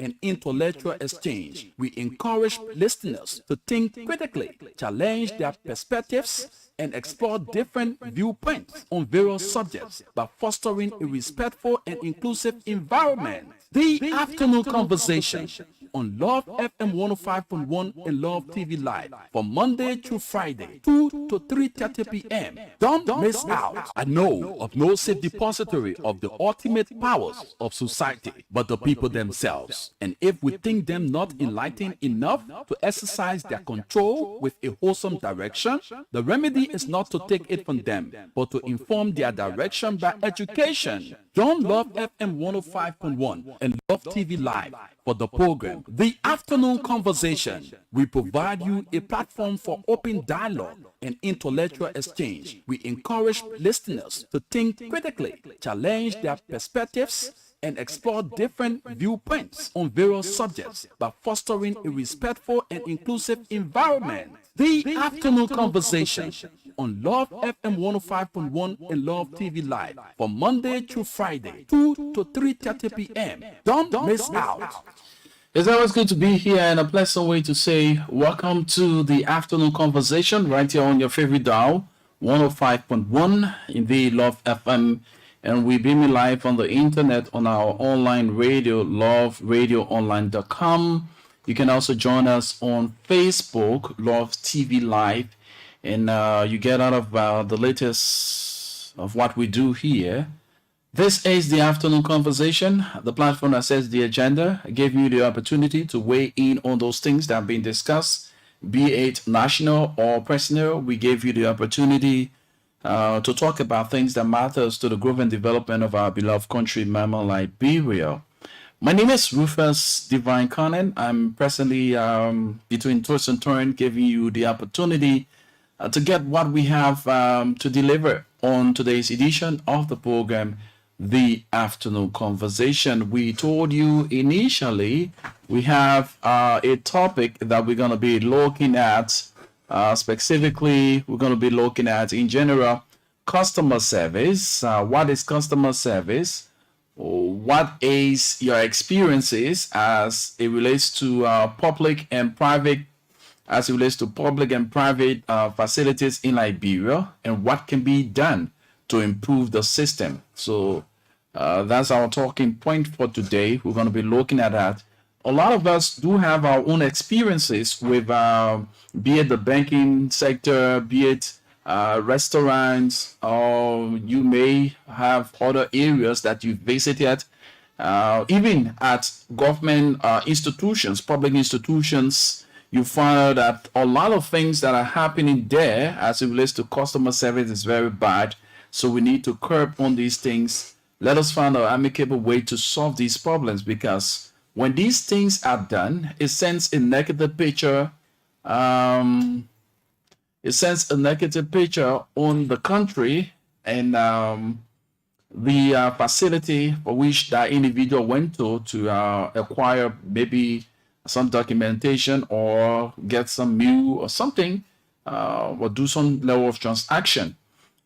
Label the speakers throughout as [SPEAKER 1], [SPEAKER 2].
[SPEAKER 1] and intellectual exchange. We encourage listeners to think critically, challenge their perspectives, and explore different viewpoints on various subjects by fostering a respectful and inclusive environment. The Afternoon Conversation on Love FM 105.1 and Love TV Live from Monday through Friday, 2 to 3:30 p.m. Don't miss out. I know of no safe depository of the ultimate powers of society but the people themselves. And if we think them not enlightened enough to exercise their control with a wholesome direction, the remedy is not to take it from them, but to inform their direction by education. Join Love FM 105.1 and Love TV Live for the program The Afternoon Conversation. We provide you a platform for open dialogue and intellectual exchange. We encourage listeners to think critically, challenge their perspectives, and explore different viewpoints on various subjects by fostering a respectful and inclusive environment. The Afternoon Conversation on Love FM 105.1 and Love TV Live from Monday through Friday, 2 to 3:30 p.m. Don't miss out.
[SPEAKER 2] It's always good to be here and a pleasant way to say welcome to the Afternoon Conversation right here on your favorite dial, 105.1 in the Love FM. And we beam live on the internet on our online radio, loveradioonline.com. You can also join us on Facebook, Love TV Live, and you get out of the latest of what we do here. This is the Afternoon Conversation, the platform that sets the agenda. I gave you the opportunity to weigh in on those things that have been discussed, be it national or personal. We gave you the opportunity to talk about things that matters to the growth and development of our beloved country, Mama Liberia. My name is Rufus Divine Conan. I'm presently between twists and turns, giving you the opportunity to get what we have to deliver on today's edition of the program, The Afternoon Conversation. We told you initially we have a topic that we're going to be looking at. Specifically, we're going to be looking at, in general, customer service. What is customer service? What is your experiences as it relates to public and private facilities in Liberia, and what can be done to improve the system? So that's our talking point for today. We're going to be looking at that. A lot of us do have our own experiences with, be it the banking sector, be it restaurants, or you may have other areas that you visited, even at government institutions, public institutions. You find out that a lot of things that are happening there as it relates to customer service is very bad. So we need to curb on these things. Let us find an amicable way to solve these problems, because when these things are done, it sends a negative picture. It sends a negative picture on the country and the facility for which that individual went to acquire maybe some documentation or get some meal or something, or do some level of transaction.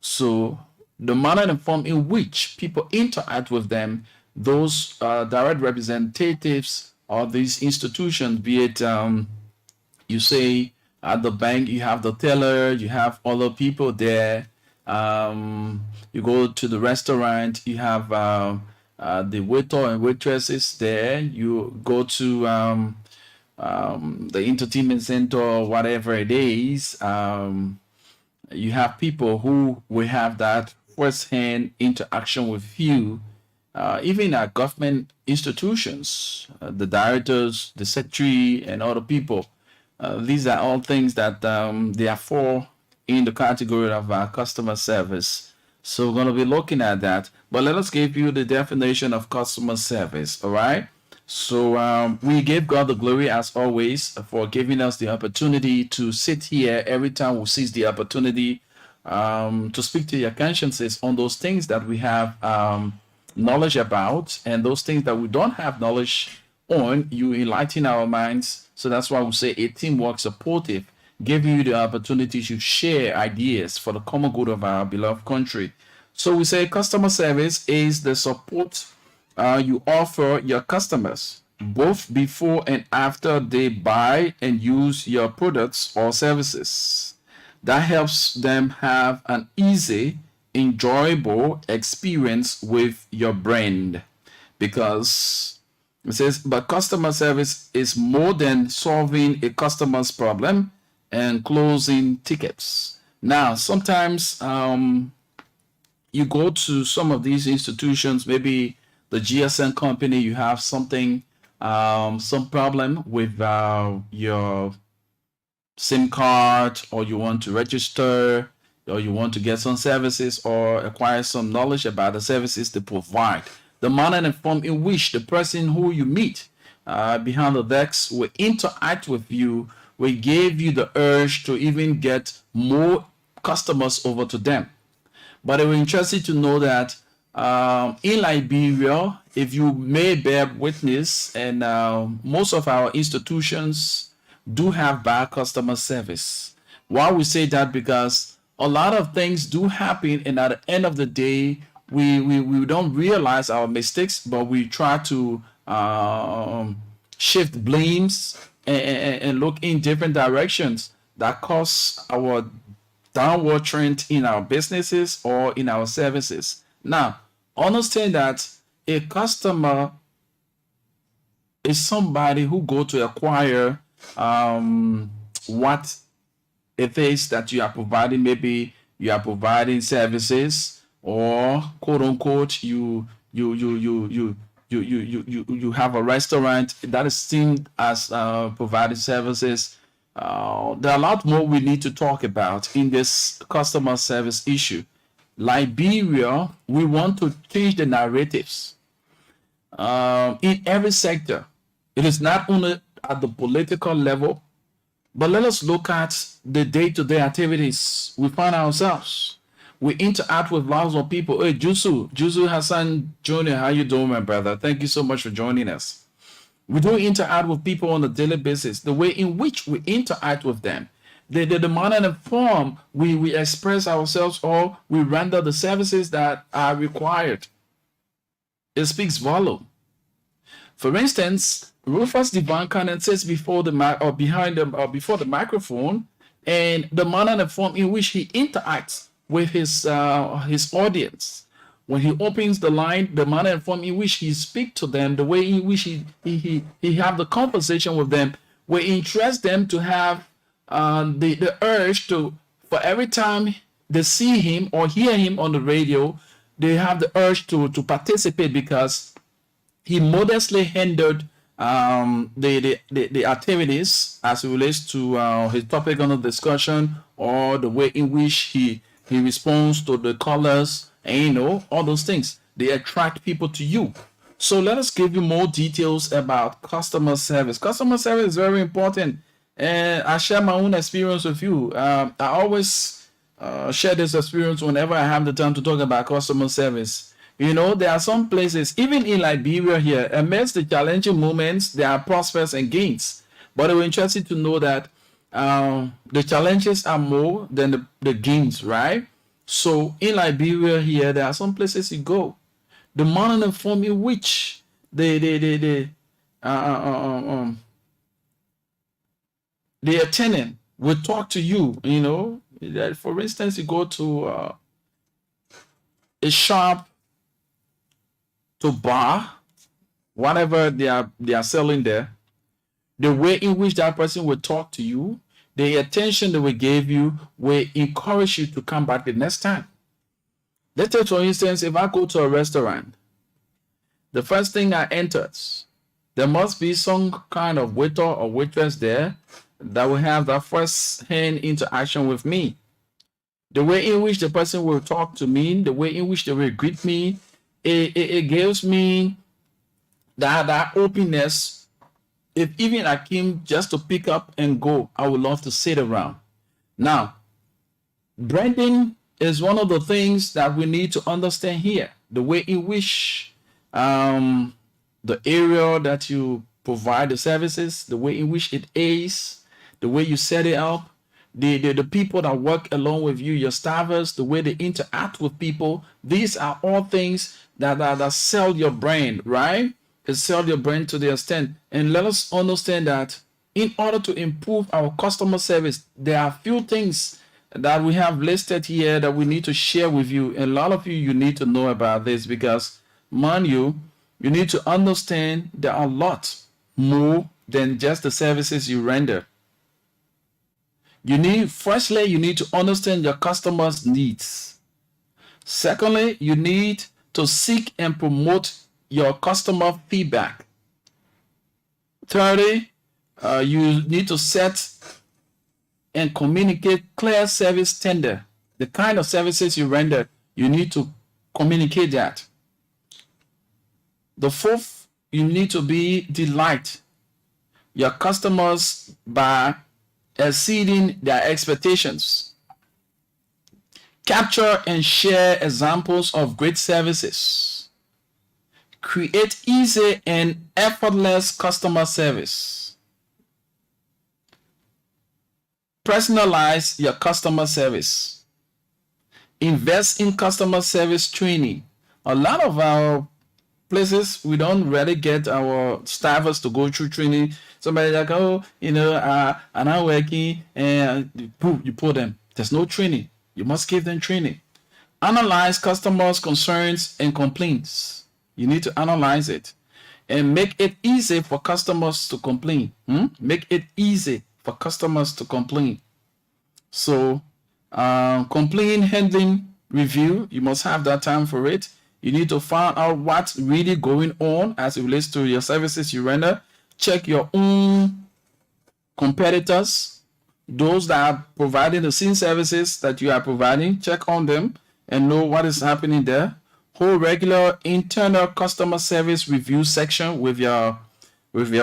[SPEAKER 2] So the manner and form in which people interact with them, those direct representatives of these institutions, be it you say at the bank you have the teller, you have other people there, you go to the restaurant, you have the waiter and waitresses there, you go to the entertainment center, whatever it is, you have people who will have that first-hand interaction with you. Even at government institutions, the directors, the secretary, and other people, these are all things that they are fall in the category of customer service. So we're going to be looking at that. But let us give you the definition of customer service, all right? So we give God the glory, as always, for giving us the opportunity to sit here every time we seize the opportunity to speak to your consciences on those things that we have knowledge about, and those things that we don't have knowledge on. You enlighten our minds. So that's why we say a teamwork supportive, giving you the opportunity to share ideas for the common good of our beloved country. So we say customer service is the support you offer your customers both before and after they buy and use your products or services. That helps them have an easy, enjoyable experience with your brand. Because it says, but customer service is more than solving a customer's problem and closing tickets. Now, sometimes you go to some of these institutions, maybe the GSM company, you have something, some problem with your SIM card, or you want to register, or you want to get some services or acquire some knowledge about the services they provide. The manner and form in which the person who you meet behind the desk will interact with you will give you the urge to even get more customers over to them. But it will interest you to know that in Liberia, if you may bear witness, and most of our institutions do have bad customer service. Why we say that? Because a lot of things do happen, and at the end of the day, we don't realize our mistakes, but we try to shift blames and look in different directions that cause our downward trend in our businesses or in our services. Now, understand that a customer is somebody who go to acquire what it is that you are providing. Maybe you are providing services, or quote unquote you have a restaurant that is seen as providing services. There are a lot more we need to talk about in this customer service issue. Liberia, we want to change the narratives in every sector. It is not only at the political level, but let us look at the day-to-day activities we find ourselves. We interact with lots of people. Hey, Jusu Hassan Jr., how you doing, my brother? Thank you so much for joining us. We do interact with people on a daily basis. The way in which we interact with them, the manner and form we express ourselves, or we render the services that are required, it speaks volume. For instance, Rufus Divine Cannon sits before the before the microphone, and the manner and form in which he interacts with his audience. When he opens the line, the manner and form in which he speaks to them, the way in which he have the conversation with them, will interest them to have the urge to, for every time they see him or hear him on the radio, they have the urge to participate, because he modestly handled the activities as it relates to his topic on the discussion, or the way in which he responds to the callers, and all those things. They attract people to you. So let us give you more details about customer service. Customer service is very important, and I share my own experience with you. I always share this experience whenever I have the time to talk about customer service. There are some places, even in Liberia here, amidst the challenging moments, there are prospects and gains. But it will interest you to know that the challenges are more than the gains, right? So in Liberia here, there are some places you go. The manner and form in which the attendant will talk to you, that, for instance, you go to a shop, to bar, whatever they are selling there, the way in which that person will talk to you, the attention they will give you, will encourage you to come back the next time. Let's take, for instance, if I go to a restaurant, the first thing I enter, there must be some kind of waiter or waitress there that will have that first hand interaction with me. The way in which the person will talk to me, the way in which they will greet me, it gives me that openness. If even I came just to pick up and go, I would love to sit around. Now, branding is one of the things that we need to understand here. The way in which the area that you provide the services, the way in which it is, the way you set it up, the people that work along with you, your staffers, the way they interact with people, these are all things that sell your brand, right? Sell your brand to the extent. And let us understand that in order to improve our customer service, there are a few things that we have listed here that we need to share with you. And a lot of you need to know about this because, mind you, you need to understand there are a lot more than just the services you render. Firstly, you need to understand your customers' needs. Secondly, you need to seek and promote your customer feedback. Thirdly, you need to set and communicate clear service standard. The kind of services you render, you need to communicate that. The fourth, you need to delight your customers by exceeding their expectations. Capture and share examples of great services. Create easy and effortless customer service. Personalize your customer service. Invest in customer service training. A lot of our places, we don't really get our staffers to go through training. Somebody like, I'm not working, and you put them. There's no training. You must give them training. Analyze customers' concerns and complaints. You need to analyze it and make it easy for customers to complain. Make it easy for customers to complain. So, complaint handling review, you must have that time for it. You need to find out what's really going on as it relates to your services you render. Check your own competitors, those that are providing the same services that you are providing. Check on them and know what is happening there. Hold regular internal customer service review section with your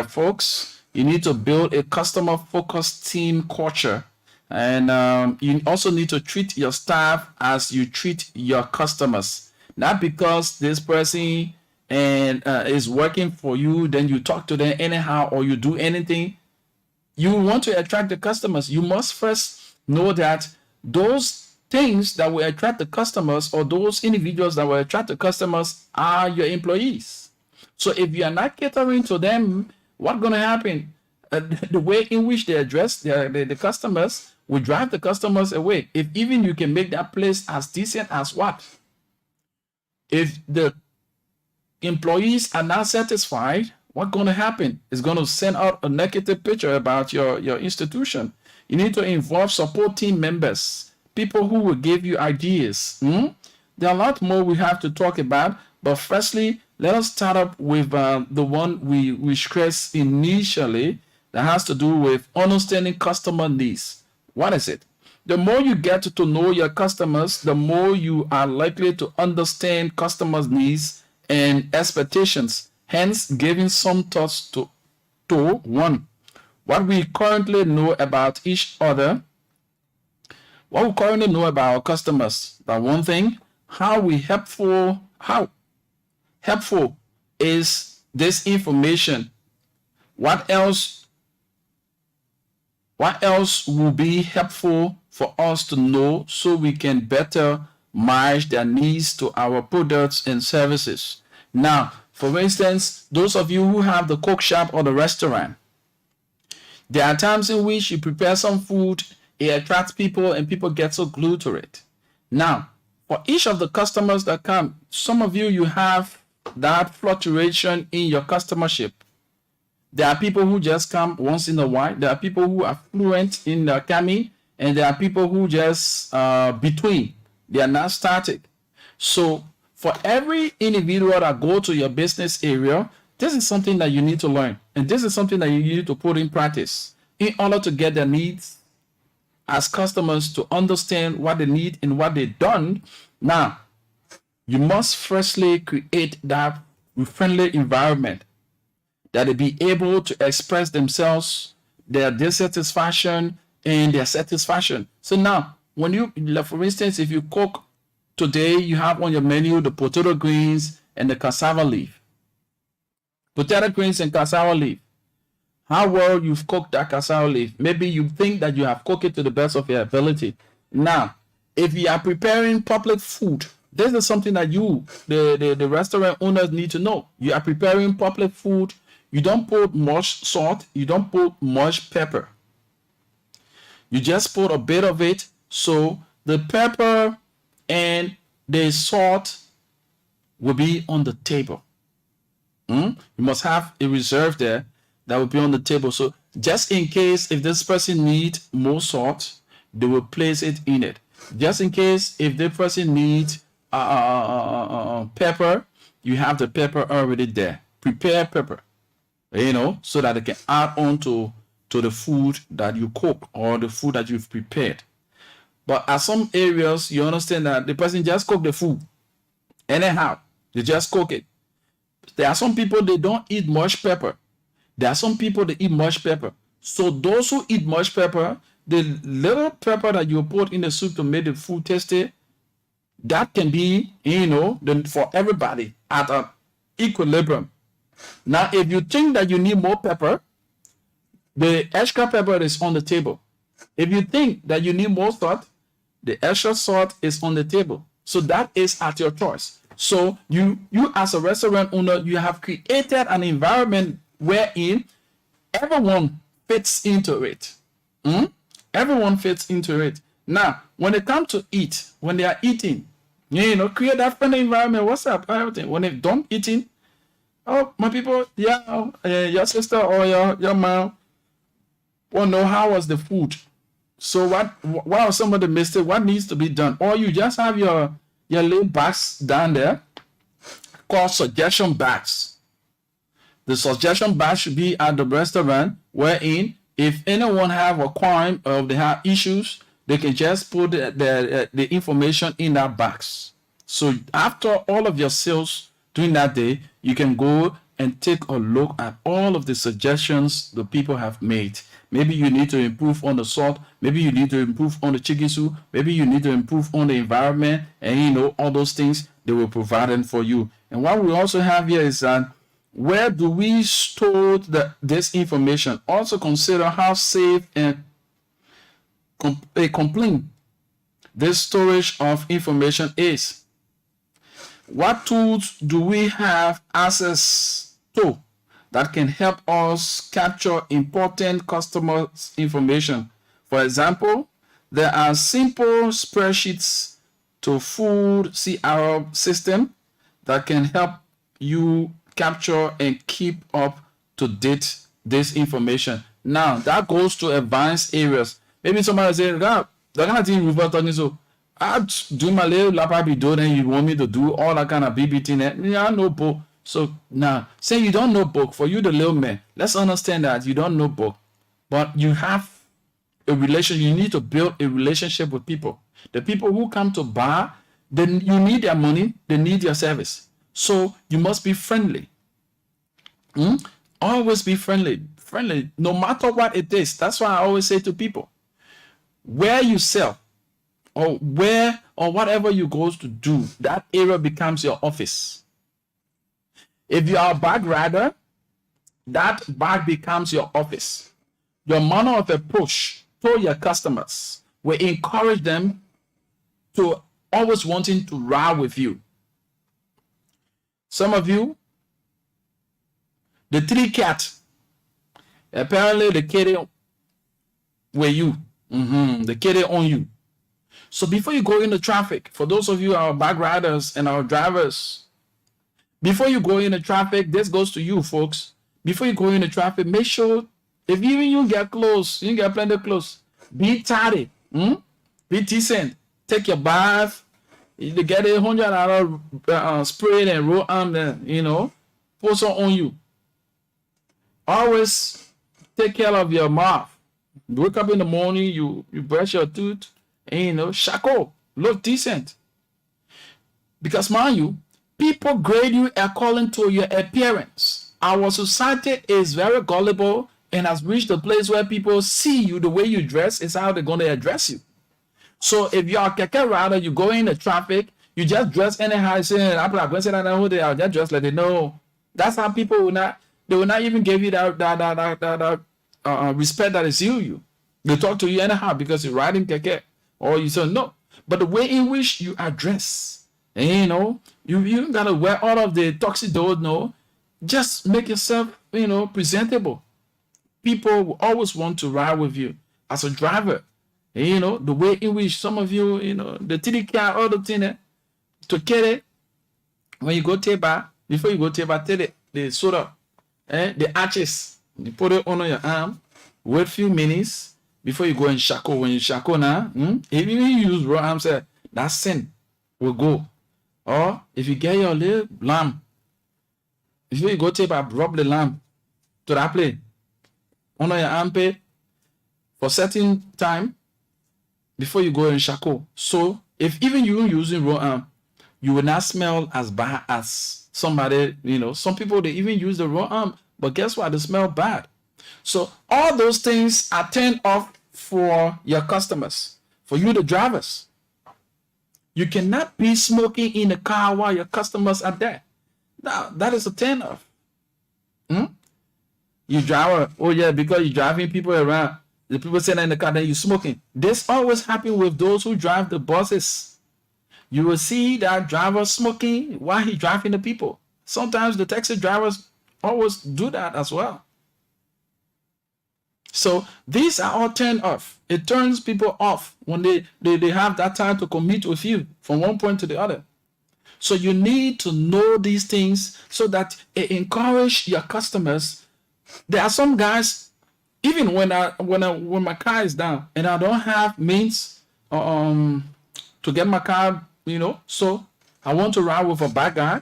[SPEAKER 2] folks. You need to build a customer-focused team culture. And you also need to treat your staff as you treat your customers. Not because this person is working for you, then you talk to them anyhow or you do anything. You want to attract the customers. You must first know that those things that will attract the customers or those individuals that will attract the customers are your employees. So if you are not catering to them, what's going to happen? The way in which they address the customers will drive the customers away. If even you can make that place as decent as what? If the employees are not satisfied, what's going to happen? It's going to send out a negative picture about your institution. You need to involve support team members, people who will give you ideas. There are a lot more we have to talk about, but firstly, let us start up with the one we stressed initially that has to do with understanding customer needs. What is it? The more you get to know your customers, the more you are likely to understand customers' needs and expectations, hence giving some thoughts to one, what we currently know about each other, what we currently know about our customers. That one thing, how helpful is this information? What else will be helpful for us to know so we can better match their needs to our products and services? Now, for instance, those of you who have the cook shop or the restaurant, there are times in which you prepare some food, it attracts people and people get so glued to it. Now, for each of the customers that come, some of you have that fluctuation in your customership. There are people who just come once in a while. There are people who are fluent in coming, and there are people who just between. They are not static. So for every individual that go to your business area, this is something that you need to learn. And this is something that you need to put in practice in order to get their needs as customers, to understand what they need and what they've done. Now, you must firstly create that friendly environment that they be able to express themselves, their dissatisfaction and their satisfaction. So now, when you, for instance, if you cook today, you have on your menu the potato greens and the cassava leaf. Potato greens and cassava leaf. How well you've cooked that cassava leaf. Maybe you think that you have cooked it to the best of your ability. Now, if you are preparing public food, This is something that you, the restaurant owners, need to know. You are preparing public food. You don't put much salt. You don't put much pepper. You just put a bit of it. So the pepper and the salt will be on the table. You must have a reserve there that will be on the table. So just in case if this person needs more salt, they will place it in it. Just in case if the person needs pepper, you have the pepper already there. Prepare pepper, so that they can add on to the food that you cook or the food that you've prepared. But at some areas, you understand that the person just cook the food anyhow. They just cook it. There are some people, they don't eat much pepper. There are some people that eat much pepper. So those who eat much pepper, the little pepper that you put in the soup to make the food tasty, that can be, for everybody at an equilibrium. Now, if you think that you need more pepper, the extra pepper is on the table. If you think that you need more salt, the extra salt is on the table. So that is at your choice. So you as a restaurant owner, you have created an environment wherein everyone fits into it. Everyone fits into it. Now, when they come to eat, when they are eating, create that friendly environment. What's up? When they're done eating, oh, my people, your sister or your mom want to know how was the food. So what are some of the mistakes? What needs to be done? Or you just have your little bags down there called suggestion bags. The suggestion bag should be at the restaurant, wherein if anyone have a crime or they have issues, they can just put the information in that box. So after all of your sales during that day, you can go and take a look at all of the suggestions the people have made. Maybe you need to improve on the salt. Maybe you need to improve on the chicken soup. Maybe you need to improve on the environment, and all those things they will provide them for you. And what we also have here is that where do we store this information? Also consider how safe and complete this storage of information is. What tools do we have access to that can help us capture important customer information? For example, there are simple spreadsheets to food CRM system that can help you capture and keep up to date this information. Now that goes to advanced areas. Maybe somebody say, "God, the kind of thing we're talking so I do my little lapabi do, then you want me to do all that kind of BB thing." Yeah, I know book. So now, say you don't know book, for you the little man, let's understand that you don't know book, but you have a relation. You need to build a relationship with people. The people who come to buy, then you need their money, they need your service. So you must be friendly. Always be friendly, no matter what it is. That's why I always say to people, where you sell or whatever you go to do, that area becomes your office. If you are a bag rider, that bag becomes your office. Your manner of approach to your customers will encourage them to always wanting to ride with you. Some of you, the 3 cats, apparently the carry with you. They carry on you. So before you go into traffic, for those of you our bag riders and our drivers, before you go into traffic, this goes to you folks. Before you go into traffic, make sure if even you get close, you get plenty close, be tidy, be decent, take your bath, you get $100 spray and roll on there, put some on you. Always take care of your mouth. Wake up in the morning, you brush your tooth, and shackle, look decent. Because mind you, people grade you according to your appearance. Our society is very gullible and has reached a place where people see you, the way you dress is how they're going to address you. So if you're a keke rider, you go in the traffic, you just dress anyhow, saying, I'm going to say that who they are, just dress like they know. That's how people will not even give you that respect that is due you. They talk to you anyhow because you're riding keke, or you say no. But the way in which you address And you gotta wear all of the tuxedo. No, just make yourself, presentable. People will always want to ride with you as a driver. And, the way in which some of you, the TD car, all the thing, to get it, when you go Teba, before you go Teba, take it, the soda, the arches, you put it on your arm, wait a few minutes before you go and shackle. When you shackle now, if you use raw arm, say, that sin will go. Or if you get your little lamb, before you go Teba, rub the lamb to that place. On your armpit for certain time before you go and shackle. So if even you using raw arm, you will not smell as bad as somebody, some people, they even use the raw arm, but guess what? They smell bad. So all those things are turned off for your customers, for you, the drivers. You cannot be smoking in the car while your customers are there. Now, that is a turn off. You drive, oh yeah, because you're driving people around. The people sitting in the car, then you're smoking. This always happens with those who drive the buses. You will see that driver smoking while he driving the people. Sometimes the taxi drivers always do that as well. So these are all turned off. It turns people off when they have that time to commute with you from one point to the other. So you need to know these things so that it encourage your customers. There are some guys, even when my car is down and I don't have means to get my car, so I want to ride with a bad guy.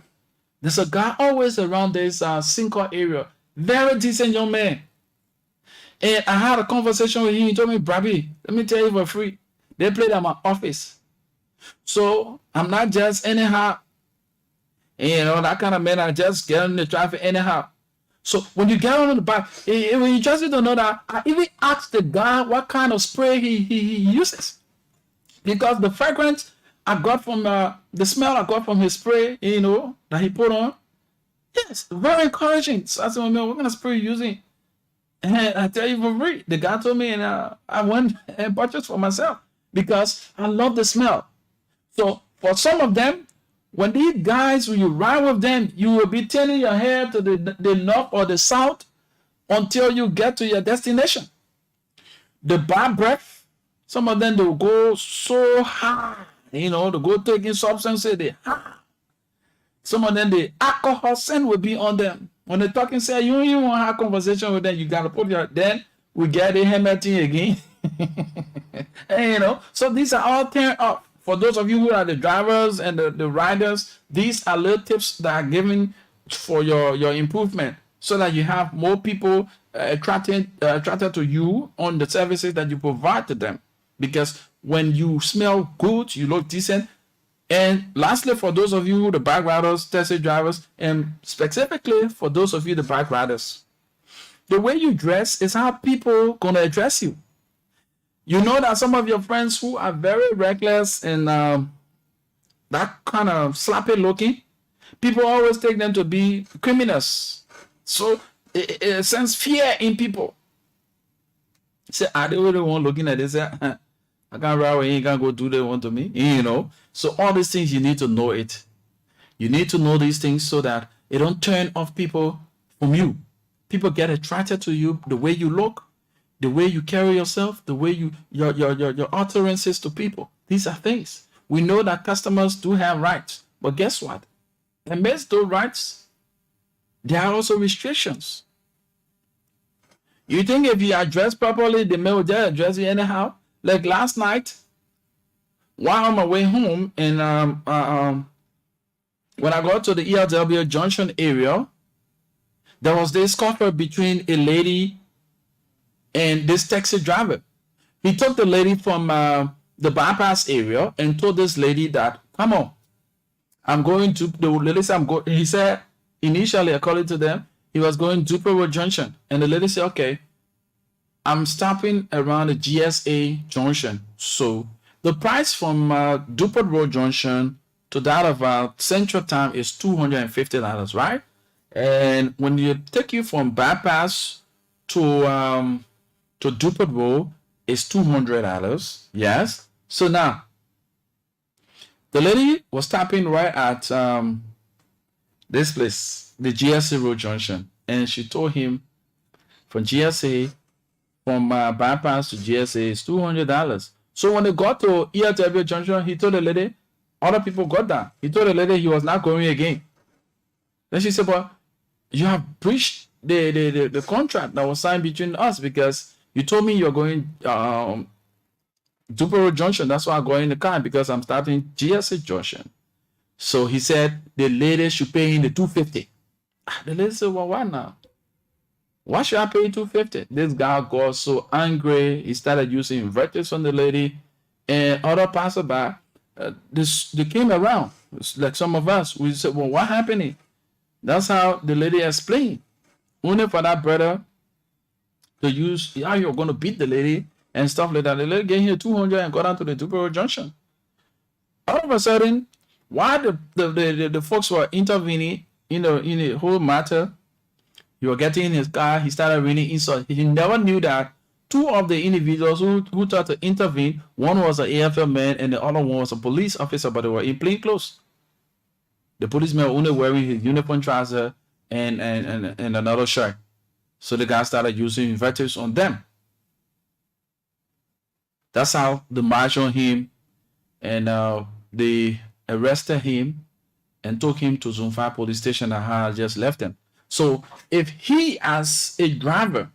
[SPEAKER 2] There's a guy always around this Cinco area, very decent young man. And I had a conversation with him. He told me, Brabi, let me tell you for free, they played at my office. So I'm not just anyhow, that kind of man. I just get in the traffic anyhow. So when you get on the bike, when you just need to know that, I even asked the guy what kind of spray he uses, because the fragrance I got from the smell I got from his spray, that he put on, yes, very encouraging. So I said, well, man, what kind of spray are you using? And I tell you for free, the guy told me, and I went and purchased for myself because I love the smell. So for some of them, when these guys, when you ride with them, you will be turning your head to the north or the south until you get to your destination. The bad breath, some of them, they will go so high, they go taking substances, they high. Some of them, the alcohol scent will be on them. When they're talking, say, you don't even want to have a conversation with them, you got to put then we get the hammer thing again. And, so these are all turned off. For those of you who are the drivers and the riders, these are little tips that are given for your improvement, so that you have more people attracted to you on the services that you provide to them. Because when you smell good, you look decent. And lastly, for those of you, the bike riders, taxi drivers, and specifically for those of you, the bike riders, the way you dress is how people gonna address you. You know that some of your friends who are very reckless and that kind of sloppy looking, people always take them to be criminals. So it sends fear in people. Say, I don't really want looking at this. I can't ride away, you can't go do what they want to me. So all these things, you need to know it. You need to know these things so that it don't turn off people from you. People get attracted to you, the way you look, the way you carry yourself, the way your utterances to people. These are things. We know that customers do have rights, but guess what? Amidst those rights, there are also restrictions. You think if you are dressed properly, the may just address you anyhow? Like last night, while on my way home, and when I got to the ELW Junction area, there was this scuffle between a lady and this taxi driver. He took the lady from the bypass area and told this lady that, come on, I'm going to the lady said, he said initially, according to them, he was going to Dupont Road Junction. And the lady said, okay, I'm stopping around the GSA Junction. So the price from Dupont Road Junction to that of Central Time is $250, right? And when you take you from bypass to Dupont Road, it's $200. Yes. So now, The lady was stopping right at this place, the GSA Road Junction, and she told him from GSA, from bypass to GSA is $200. So when they got to ERW Junction, he told the lady, other people got that. He told the lady he was not going again. Then she said, "But you have breached the contract that was signed between us because you told me you're going Dupero Junction. That's why I got in the car because I'm starting GSA Junction." So he said the lady should pay him the $250. The lady said, "Well, why now? Why should I pay $250?" This guy got so angry. He started using invectives on the lady, and other passerby. They came around. It's like some of us. We said, "Well, what happened?" That's how the lady explained. Only for that brother to use how you're going to beat the lady and stuff like that. The lady gave him 200 and got down to the Dupero Junction. All of a sudden, while the folks were intervening, in the whole matter, he was getting in his car. He started raining insult. He never knew that two of the individuals who tried to intervene, one was an AFL man and the other one was a police officer, but they were in plain clothes. The policeman only wearing his uniform trouser and another shirt. So the guy started using invectives on them. That's how they marched on him, and they arrested him and took him to Zone 5 police station and had just left him. So if he as a driver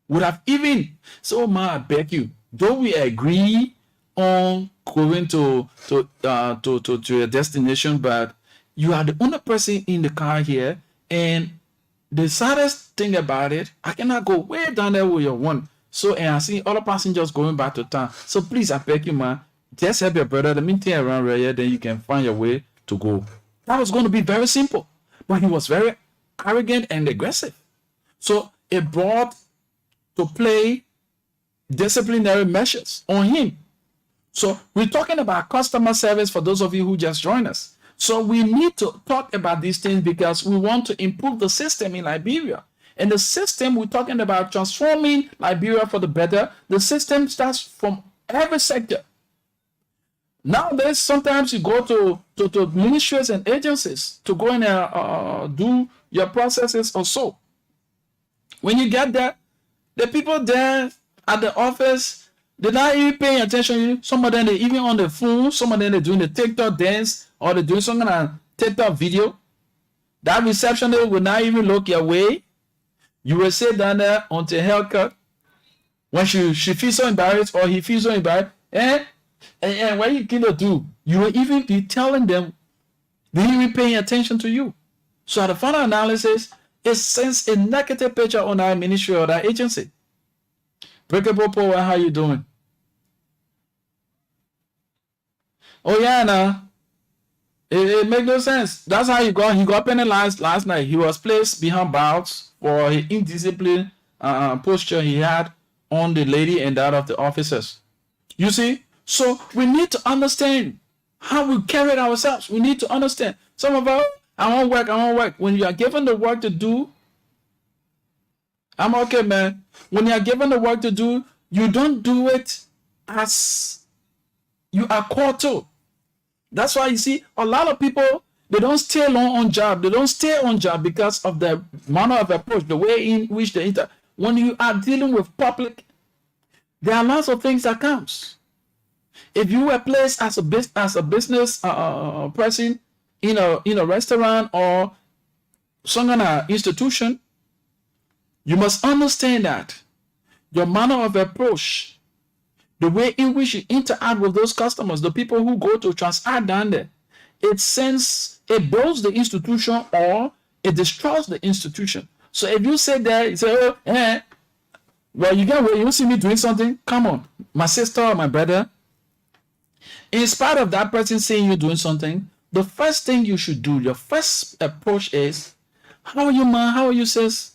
[SPEAKER 2] would have even, so man, I beg you, don't we agree on going to a destination, but you are the only person in the car here, and the saddest thing about it, I cannot go way down there with your one. So, and I see other passengers going back to town. So please, I beg you, man, just help your brother. Let me turn around right here, then you can find your way to go. That was going to be very simple, but he was very arrogant and aggressive. So it brought to play disciplinary measures on him. So we're talking about customer service for those of you who just joined us. So we need to talk about these things because we want to improve the system in Liberia. And the system, we're talking about transforming Liberia for the better. The system starts from every sector. Nowadays, sometimes you go to ministries and agencies to go and do your processes or so. When you get there, the people there at the office, they're not even paying attention to you. Some of them, they're even on the phone. Some of them, they're doing the TikTok dance or they're doing some kind of TikTok video. That receptionist will not even look your way. You will sit down there until haircut. When she feels so embarrassed or he feels so embarrassed, and what you gonna do? You will even be telling them they ain't even paying attention to you. So at the final analysis, it sends a negative picture on our ministry or that agency. Breakable Power, how you doing? Oh yeah, nah. It makes no sense. That's how he got penalized last night. He was placed behind bars for his indisciplined posture he had on the lady and that of the officers. You see? So we need to understand how we carry ourselves. We need to understand. Some of us, I won't work. When you are given the work to do, I'm okay, man. When you are given the work to do, you don't do it as you are called to. That's why you see a lot of people, they don't stay long on job. They don't stay on job because of the manner of approach, the way in which they when you are dealing with public, there are lots of things that counts. If you were placed as a business person in a restaurant or some kind of institution, you must understand that your manner of approach, the way in which you interact with those customers, the people who go to transact down there, it builds the institution or it destroys the institution. So if you say that, you say, well, you see me doing something, come on, my sister or my brother, in spite of that person saying you're doing something, the first thing you should do, your first approach is, how are you, man? How are you, sis?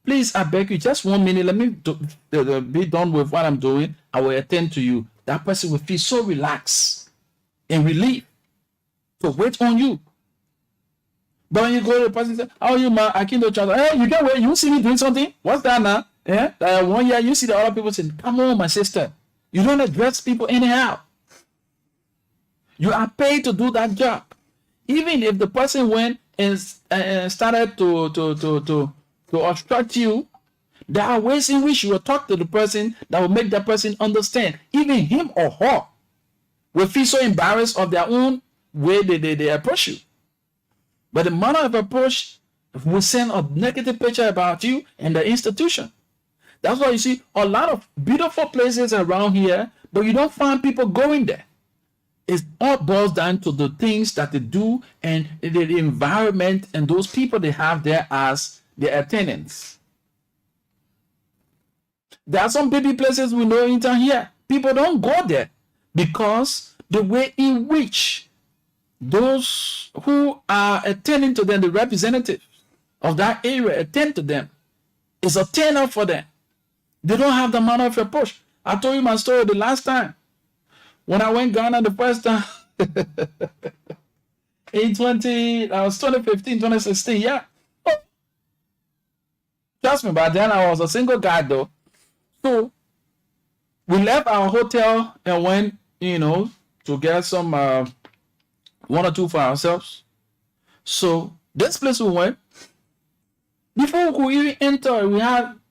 [SPEAKER 2] Please, I beg you, just 1 minute. Let me be done with what I'm doing. I will attend to you. That person will feel so relaxed and relieved to wait on you. But when you go to the person and say, how are you, man? I can't do it. Hey, you can't wait. You see me doing something? What's that now? Yeah? 1 year, you see the other people saying, come on, my sister. You don't address people anyhow. You are paid to do that job. Even if the person went and started to obstruct you, there are ways in which you will talk to the person that will make that person understand. Even him or her will feel so embarrassed of their own way they approach you. But the manner of approach will send a negative picture about you and the institution. That's why you see a lot of beautiful places around here, but you don't find people going there. It all boils down to the things that they do and the environment and those people they have there as their attendants. There are some baby places we know in town here. People don't go there because the way in which those who are attending to them, the representatives of that area attend to them, is a turn off for them. They don't have the manner of approach. I told you my story the last time. When I went Ghana the first time in 2015, 2016, yeah. Oh. Trust me, by then I was a single guy though. So we left our hotel and went, to get some one or two for ourselves. So this place we went, before we could even enter,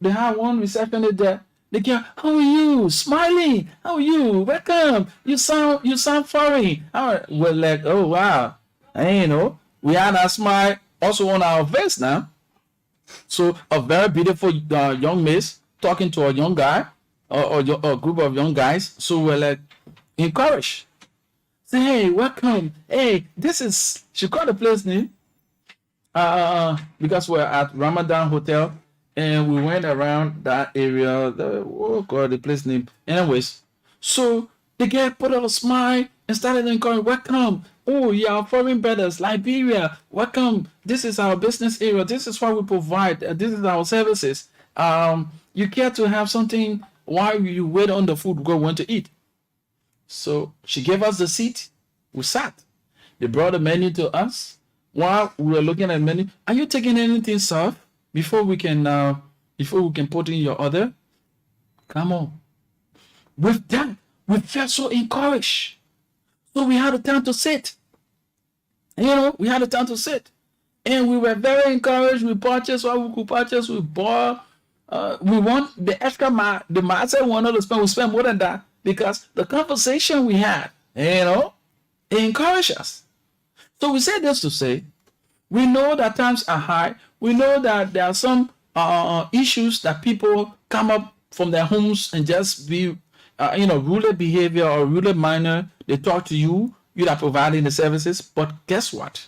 [SPEAKER 2] they had one receptionist there. They came, how are you? Smiling. How are you? Welcome. You sound foreign. We're like, oh wow. And we had a smile also on our face now. So a very beautiful young miss talking to a young guy or a group of young guys. So we're like encouraged. Say, hey, welcome. Hey, she called the place name. Because we're at Ramadan Hotel and we went around that area. The place name. Anyways, so the guy put on a smile and started encouraging, welcome. Oh, yeah, foreign brothers, Liberia, welcome. This is our business area. This is what we provide. This is our services. You care to have something while you wait on the food we want to eat. So she gave us the seat. We sat. They brought the menu to us. While we were looking at the menu, are you taking anything soft before we can put in your order? Come on. With that, we felt so encouraged. So we had a time to sit. We had a time to sit. And we were very encouraged. We purchased what we could purchase. We bought. We want the extra the master wanted to spend. We spent more than that because the conversation we had, it encouraged us. So we say this to say, we know that times are high. We know that there are some issues that people come up from their homes and just be, rude behavior or rude manner. They talk to you, you are providing the services. But guess what?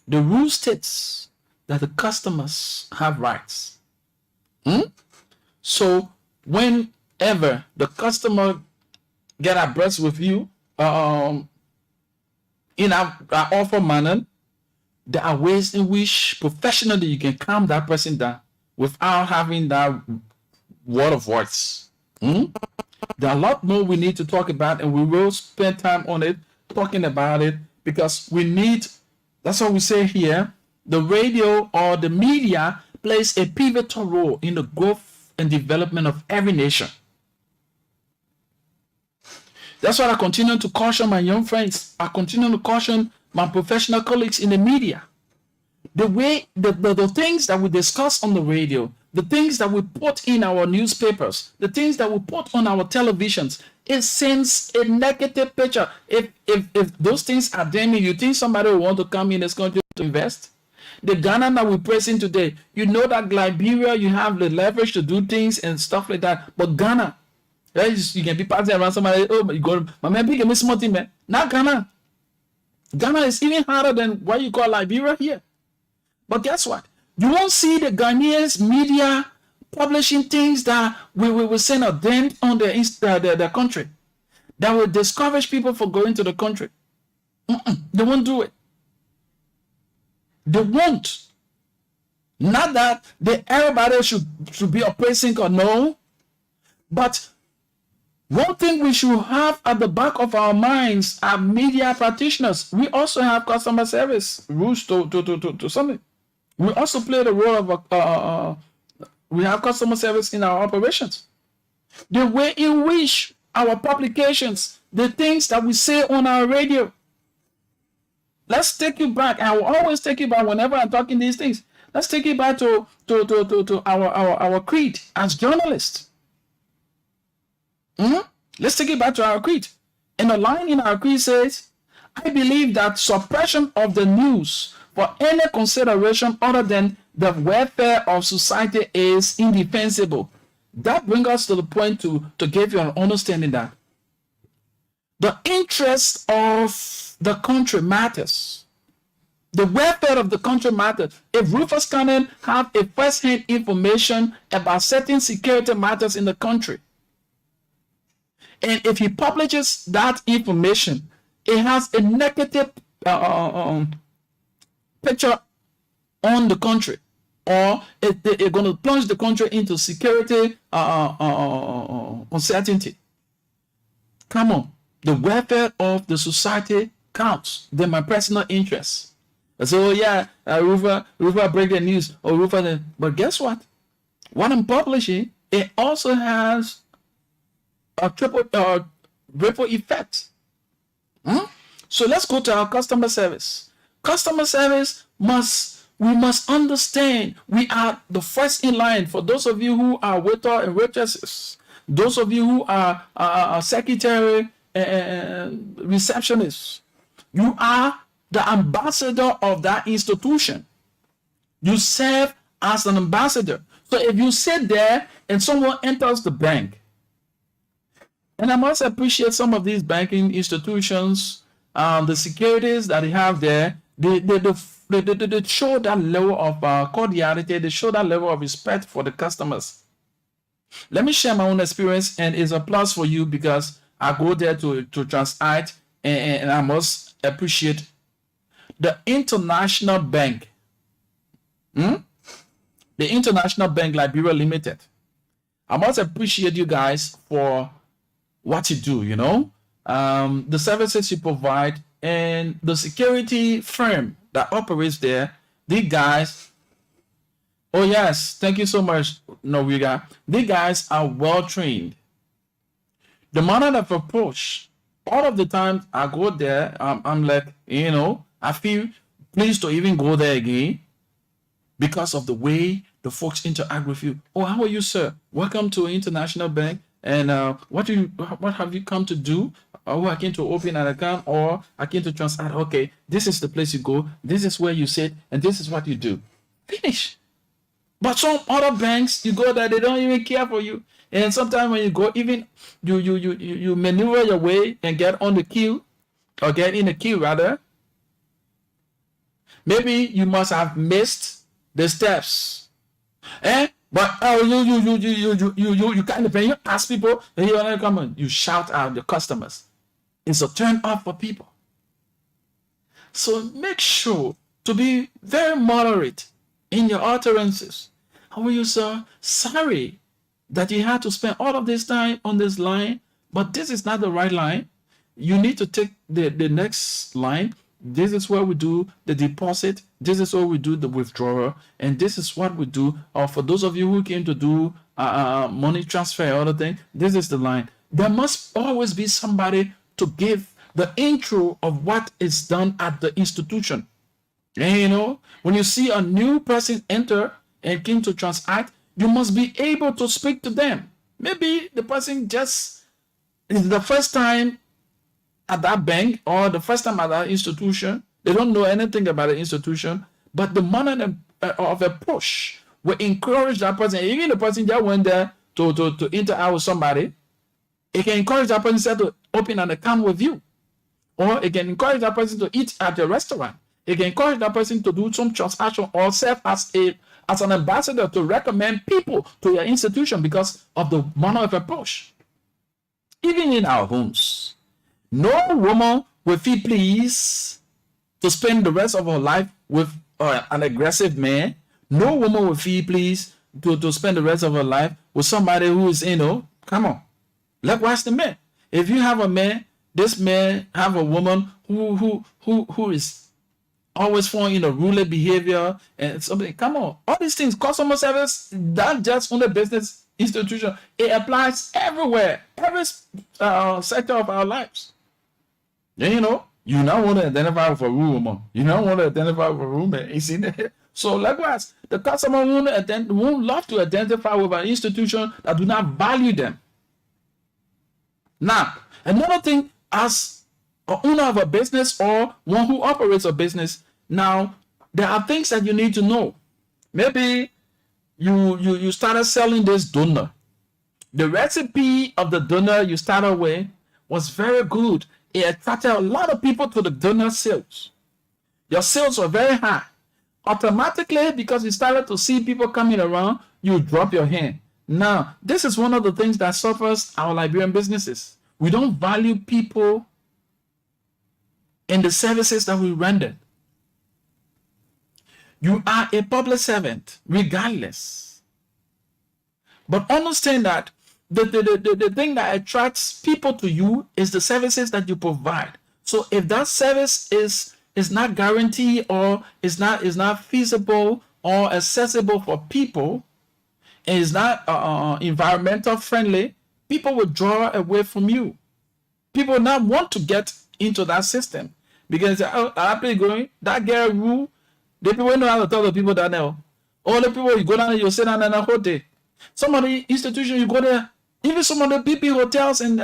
[SPEAKER 2] The rule states that the customers have rights. So whenever the customer get abreast with you, in our offer manner, there are ways in which professionally you can calm that person down without having that word of words. There are a lot more we need to talk about, and we will spend time on it, talking about it, because that's what we say here, the radio or the media plays a pivotal role in the growth and development of every nation. That's why I continue to caution my young friends. I continue to caution my professional colleagues in the media. The way, the things that we discuss on the radio, the things that we put in our newspapers, the things that we put on our televisions, it sends a negative picture. If those things are damning, you think somebody will want to come in this country to invest? The Ghana that we're praising today, you know that Liberia, you have the leverage to do things and stuff like that. But Ghana, you can be passing around somebody, oh my God, my man, big and small thing, man. Not Ghana. Ghana is even harder than what you call Liberia here. But guess what? You won't see the Ghanaians media publishing things that will send a dent on their country, that will discourage people from going to the country. They won't do it. They won't. Not that everybody should be oppressing or no, but one thing we should have at the back of our minds are media practitioners. We also have customer service rules to something. We also play the role of we have customer service in our operations. The way in which our publications, the things that we say on our radio. Let's take you back. I will always take you back whenever I'm talking these things. Let's take you back to our creed as journalists. Let's take it back to our creed. And the line in our creed says, I believe that suppression of the news for any consideration other than the welfare of society is indefensible. That brings us to the point to give you an understanding that the interest of the country matters. The welfare of the country matters. If Rufus Cannon have a first-hand information about certain security matters in the country, and if he publishes that information, it has a negative picture on the country, or it's going to plunge the country into security uncertainty. Come on, the welfare of the society counts than my personal interests. So yeah, Rufa break the news, or Rufa. But guess what? What I'm publishing, it also has a triple ripple effect. So let's go to our customer service. Customer service we must understand we are the first in line. For those of you who are waiter and waitresses, those of you who are secretary and receptionists, you are the ambassador of that institution. You serve as an ambassador. So if you sit there and someone enters the bank, and I must appreciate some of these banking institutions, the securities that they have there, they show that level of cordiality, they show that level of respect for the customers. Let me share my own experience, and it's a plus for you because I go there to transact, and I must appreciate the International Bank. The International Bank Liberia Limited. I must appreciate you guys for what you do, the services you provide, and the security firm that operates there. These guys, oh yes, thank you so much, Norwegia. These guys are well trained. The manner of approach, all of the time I go there, I'm like, I feel pleased to even go there again because of the way the folks interact with you. Oh, how are you, sir? Welcome to International Bank. And what have you come to do? Oh, I came to open an account, or I came to transact. Okay, this is the place you go. This is where you sit, and this is what you do. Finish. But some other banks, you go there, they don't even care for you. And sometimes when you go, even you maneuver your way and get on the queue, or get in the queue rather. Maybe you must have missed the steps. But you kind of when you ask people, and you want to come and you shout out the customers. It's a turn off for people. So make sure to be very moderate in your utterances. How are you, sir? Sorry that you had to spend all of this time on this line, but this is not the right line. You need to take the next line. This is where we do the deposit. This is where we do the withdrawal. And this is what we do. Or for those of you who came to do money transfer or other thing, this is the line. There must always be somebody to give the intro of what is done at the institution. And when you see a new person enter and came to transact, you must be able to speak to them. Maybe the person just is the first time at that bank or the first time at that institution. They don't know anything about the institution, but the manner of approach will encourage that person. Even the person that went there to interact with somebody, it can encourage that person to open an account with you, or it can encourage that person to eat at your restaurant. It can encourage that person to do some transaction or serve as an ambassador to recommend people to your institution because of the manner of approach. Even in our homes, no woman will feel pleased to spend the rest of her life with an aggressive man. No woman will feel pleased to spend the rest of her life with somebody who is, come on. Likewise the man. If you have a man, this man have a woman who is always falling in a ruler behavior and something. Come on. All these things, customer service, that just on the business institution. It applies everywhere, every sector of our lives. Yeah, you know, you don't want to identify with a room. You don't want to identify with a roommate. You see that? So likewise, the customer won't love to identify with an institution that do not value them. Now, another thing, as an owner of a business or one who operates a business, now there are things that you need to know. Maybe you started selling this donut. The recipe of the donut you started with was very good. It attracted a lot of people to the donut sales. Your sales were very high. Automatically, because you started to see people coming around, you drop your hand. Now, this is one of the things that suffers our Liberian businesses. We don't value people in the services that we render. You are a public servant, regardless. But understand that the thing that attracts people to you is the services that you provide. So if that service is not guaranteed or is not feasible or accessible for people, and is not environmental friendly, people will draw away from you. People will not want to get into that system because that place going, that girl rule. The people know how to talk to people that know. All the people you go down there, you sit down in a hotel. Some of the institutions you go there, even some of the BP hotels and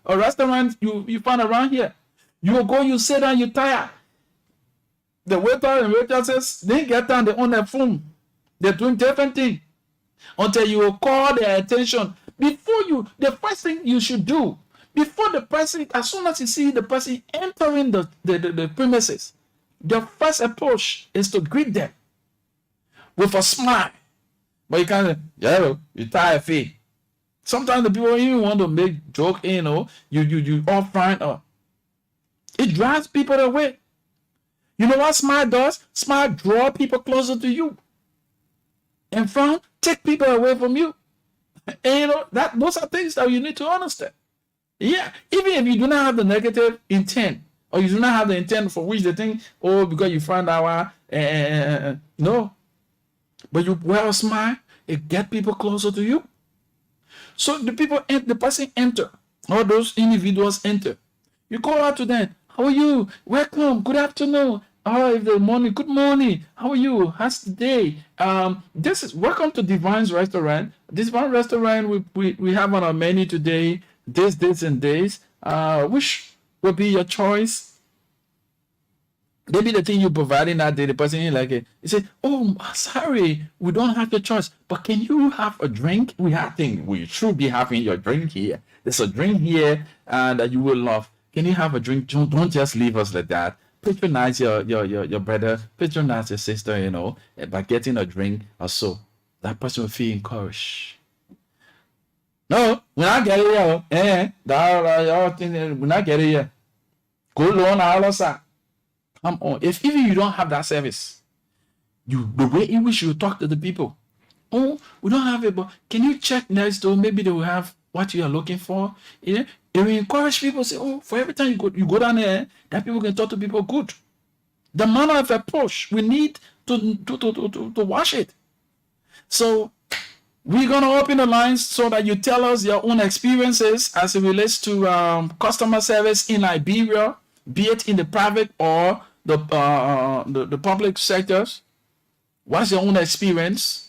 [SPEAKER 2] restaurants you find around here. You will go, you sit down, you tired. The waiter and waitresses, they get down, they on their phone. They're doing different things. Until you will call their attention. The first thing you should do, before the person, as soon as you see the person entering the premises, the first approach is to greet them with a smile. But you can't say, yeah, you tired feet. Sometimes the people even want to make joke, you know, you all fine up. It drives people away. You know what smile does? Smile draw people closer to you. And frown take people away from you. And you know those are things that you need to understand. Yeah, even if you do not have the negative intent, or you do not have the intent for which they think, oh, because you found out, no. But you wear a smile, it get people closer to you. So the person enter, or those individuals enter. You call out to them, how are you? Welcome, good afternoon. Oh, if the morning, good morning. How are you? How's the day? This is welcome to Divine's Restaurant. This one restaurant we have on our menu today, this, and this. Which will be your choice? Maybe the thing you providing that day, the person ain't like it. He said, oh, sorry, we don't have the choice. But can you have a drink? We should be having your drink here. There's a drink here that you will love. Can you have a drink? Don't just leave us like that. Patronize your brother, patronize your sister, you know, by getting a drink or so. That person will feel encouraged. No, we're not getting here. We're not getting here. Go on, Allah. Come on. If even you don't have that service, the way in which you talk to the people, oh, we don't have it, but can you check next door? Maybe they will have what you are looking for. You know, it will encourage people. Say, oh, for every time you go down there, that people can talk to people good. The manner of approach, we need to watch it. So we're gonna open the lines so that you tell us your own experiences as it relates to customer service in Liberia, be it in the private or the public sectors. What's your own experience?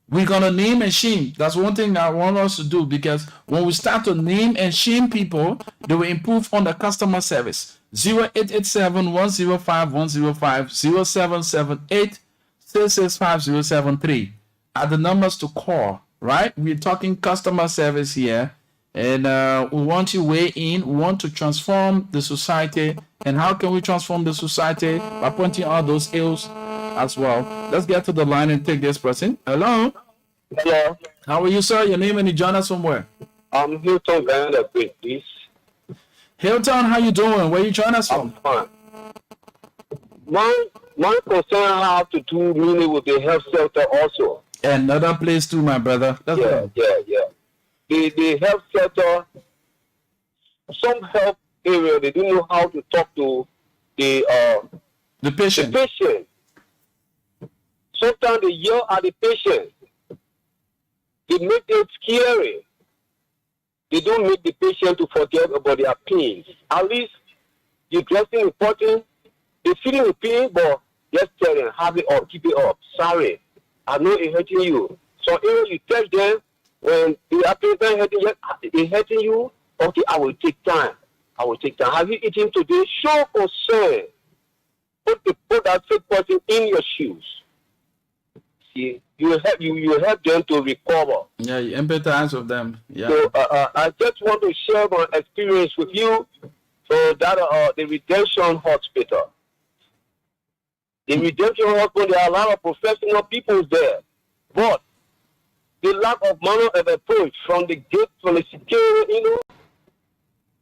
[SPEAKER 2] We're gonna name and shame. That's one thing I want us to do, because when we start to name and shame people, they will improve on the customer service. 0887-105-105, 0778-665-073 are the numbers to call, right? We're talking customer service here, and we want you weigh in. We want to transform the society. And how can we transform the society? By pointing out those ills as well. Let's get to the line and take this person. Hello.
[SPEAKER 3] Hello.
[SPEAKER 2] How are you, sir? Your name and you join us from where?
[SPEAKER 3] I'm Hilton Ghana, please.
[SPEAKER 2] Hilton, how you doing? Where you join us
[SPEAKER 3] I'm
[SPEAKER 2] from?
[SPEAKER 3] fine. My concern have to do really with the health sector also.
[SPEAKER 2] Another place too, my brother. That's
[SPEAKER 3] Yeah. The health sector, some health area, they don't know how to talk to the
[SPEAKER 2] patient.
[SPEAKER 3] patient. Sometimes they yell at the patient. They make it scary. They don't make the patient to forget about their pains. At least the dressing important, they feeling the pain, but just tell them, have it up, keep it up. Sorry, I know it's hurting you. So even you tell them when the appetite hurting you, okay, I will take time. I will take time. Have you eaten today? Show concern. Put that sick person in your shoes. See, you help them to recover.
[SPEAKER 2] Yeah, you empathize with them. Yeah.
[SPEAKER 3] So I just want to share my experience with you. So that the Redemption Hospital. The Redemption Hospital, there are a lot of professional people there, but the lack of manner of approach from the gate, from the security,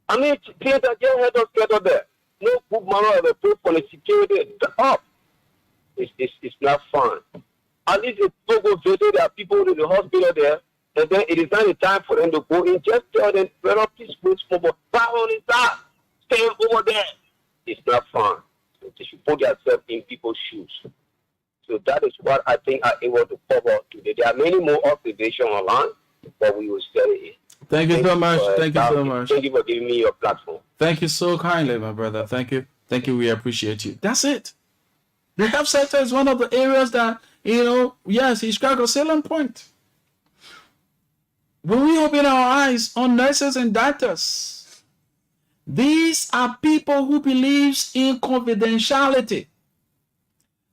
[SPEAKER 3] I mean, things that just had us get there. No good manner of approach from the security up. It's not fun. At least if people go visit, there are people in the hospital there, and then it is not the time for them to go in. Just tell them, brother, please go smoke, back on his side, stand over there. It's not fun. So they should put themselves in people's shoes. So that is what I think I'm able to cover today. There are many more observations online, but we will study it.
[SPEAKER 2] Thank you so much. Thank you so much.
[SPEAKER 3] Thank you for giving me your platform.
[SPEAKER 2] Thank you so kindly, my brother. Thank you. Thank you. We appreciate you. That's it. The health sector is one of the areas that, yes, he struck a salient point. When we open our eyes on nurses and doctors, these are people who believe in confidentiality.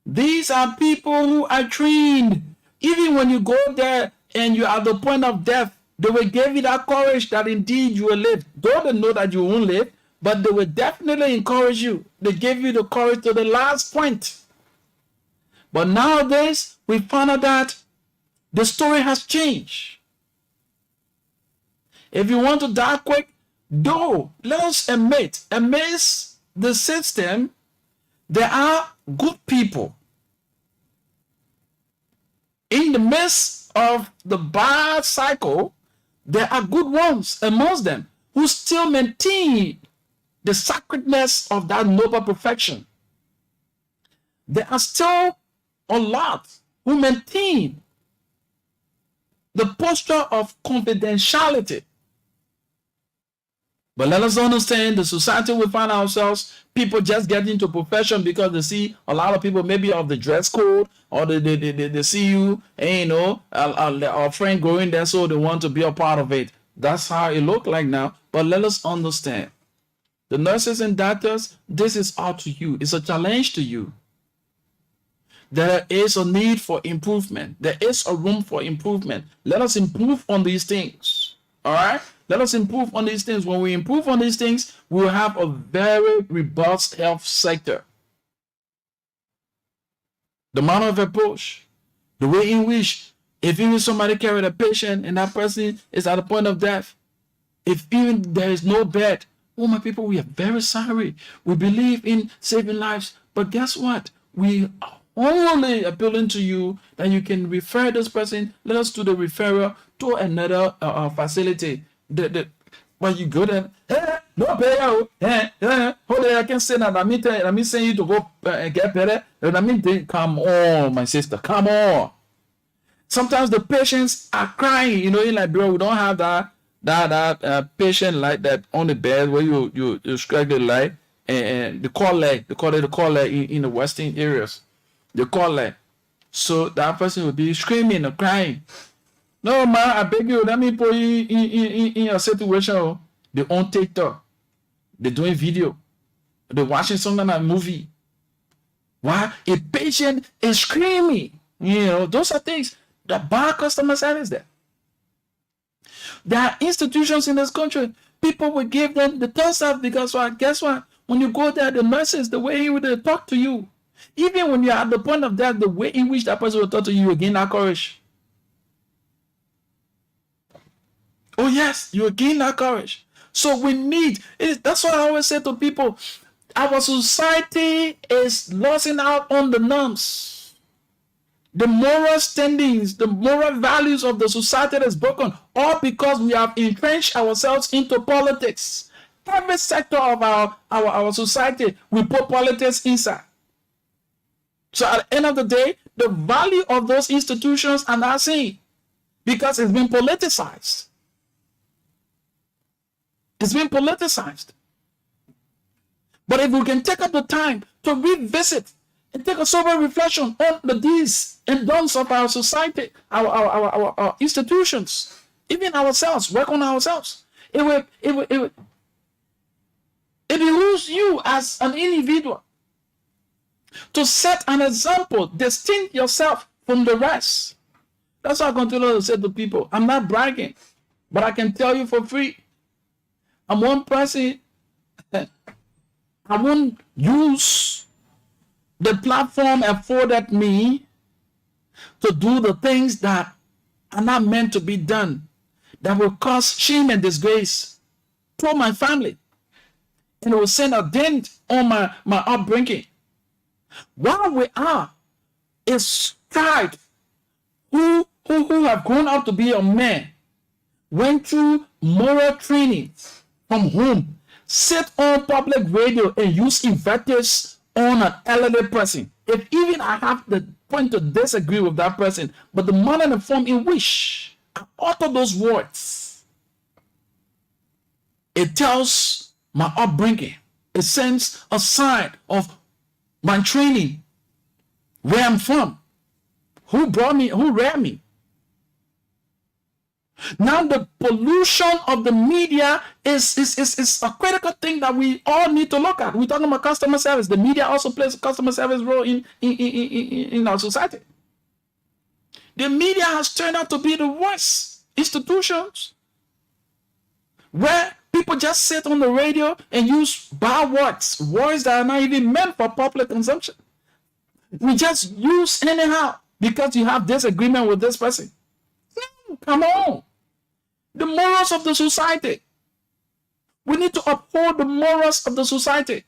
[SPEAKER 2] These are people who are trained. Even when you go there and you're at the point of death, they will give you that courage that indeed you will live. Though they know that you won't live, but they will definitely encourage you. They give you the courage to the last point. But nowadays, we found out that the story has changed. If you want to die quick, let us admit, amidst the system, there are good people. In the midst of the bad cycle, there are good ones amongst them who still maintain the sacredness of that noble perfection. There are still a lot who maintain the posture of confidentiality. But let us understand the society we find ourselves, people just get into profession because they see a lot of people maybe of the dress code, or they see you and our friend going there, so they want to be a part of it. That's how it look like now. But let us understand, the nurses and doctors, this is all to you. It's a challenge to you. There is a need for improvement. There is a room for improvement. Let us improve on these things. All right? Let us improve on these things. When we improve on these things, we will have a very robust health sector. The manner of approach, the way in which, if even somebody carried a patient and that person is at the point of death, if even there is no bed, oh my people, we are very sorry. We believe in saving lives, but guess what? We are only appealing to you that you can refer this person. Let us do the referral to another facility. When you go there, no better. I can say that. I mean, saying you to go get better. And I mean, come on, my sister, come on. Sometimes the patients are crying. In Liberia, we don't have that patient like that on the bed where you strike the light and the call leg. They call it the call leg in the western areas. The call leg. So that person will be screaming and crying. No, man, I beg you, let me put you in a situation. They on TikTok. They're doing video. They're watching some kind of movie. Why? A patient is screaming. Those are things that bad customer service there. There are institutions in this country, people will give them the thumbs up because guess what? When you go there, the nurses, the way they talk to you, even when you're at the point of death, the way in which that person will talk to you, again, that courage. Oh yes, you gain that courage. So we need, that's what I always say to people, our society is losing out on the norms. The moral standings, the moral values of the society is broken, all because we have entrenched ourselves into politics. Every sector of our society, we put politics inside. So at the end of the day, the value of those institutions are not seen. because it's been politicized. It's been politicized. But if we can take up the time to revisit and take a sober reflection on the deeds and don'ts of our society, our institutions, even ourselves, work on ourselves, it behooves you as an individual to set an example, distinct yourself from the rest. That's why I continue to say to people, I'm not bragging, but I can tell you for free, I'm one person. I won't use the platform afforded me to do the things that are not meant to be done, that will cause shame and disgrace to my family, and it will send a dent on my upbringing. What we are is child who have grown up to be a man, went through moral training from home, sit on public radio and use invectives on an elderly person. If even I have the point to disagree with that person, but the manner and the form in which I utter those words, it tells my upbringing. It sends a sign of my training, where I'm from, who brought me, who reared me. Now the pollution of the media is a critical thing that we all need to look at. We're talking about customer service. The media also plays a customer service role in our society. The media has turned out to be the worst institutions, where people just sit on the radio and use bad words that are not even meant for public consumption. We just use anyhow because you have disagreement with this person. No, come on. The morals of the society. We need to uphold the morals of the society.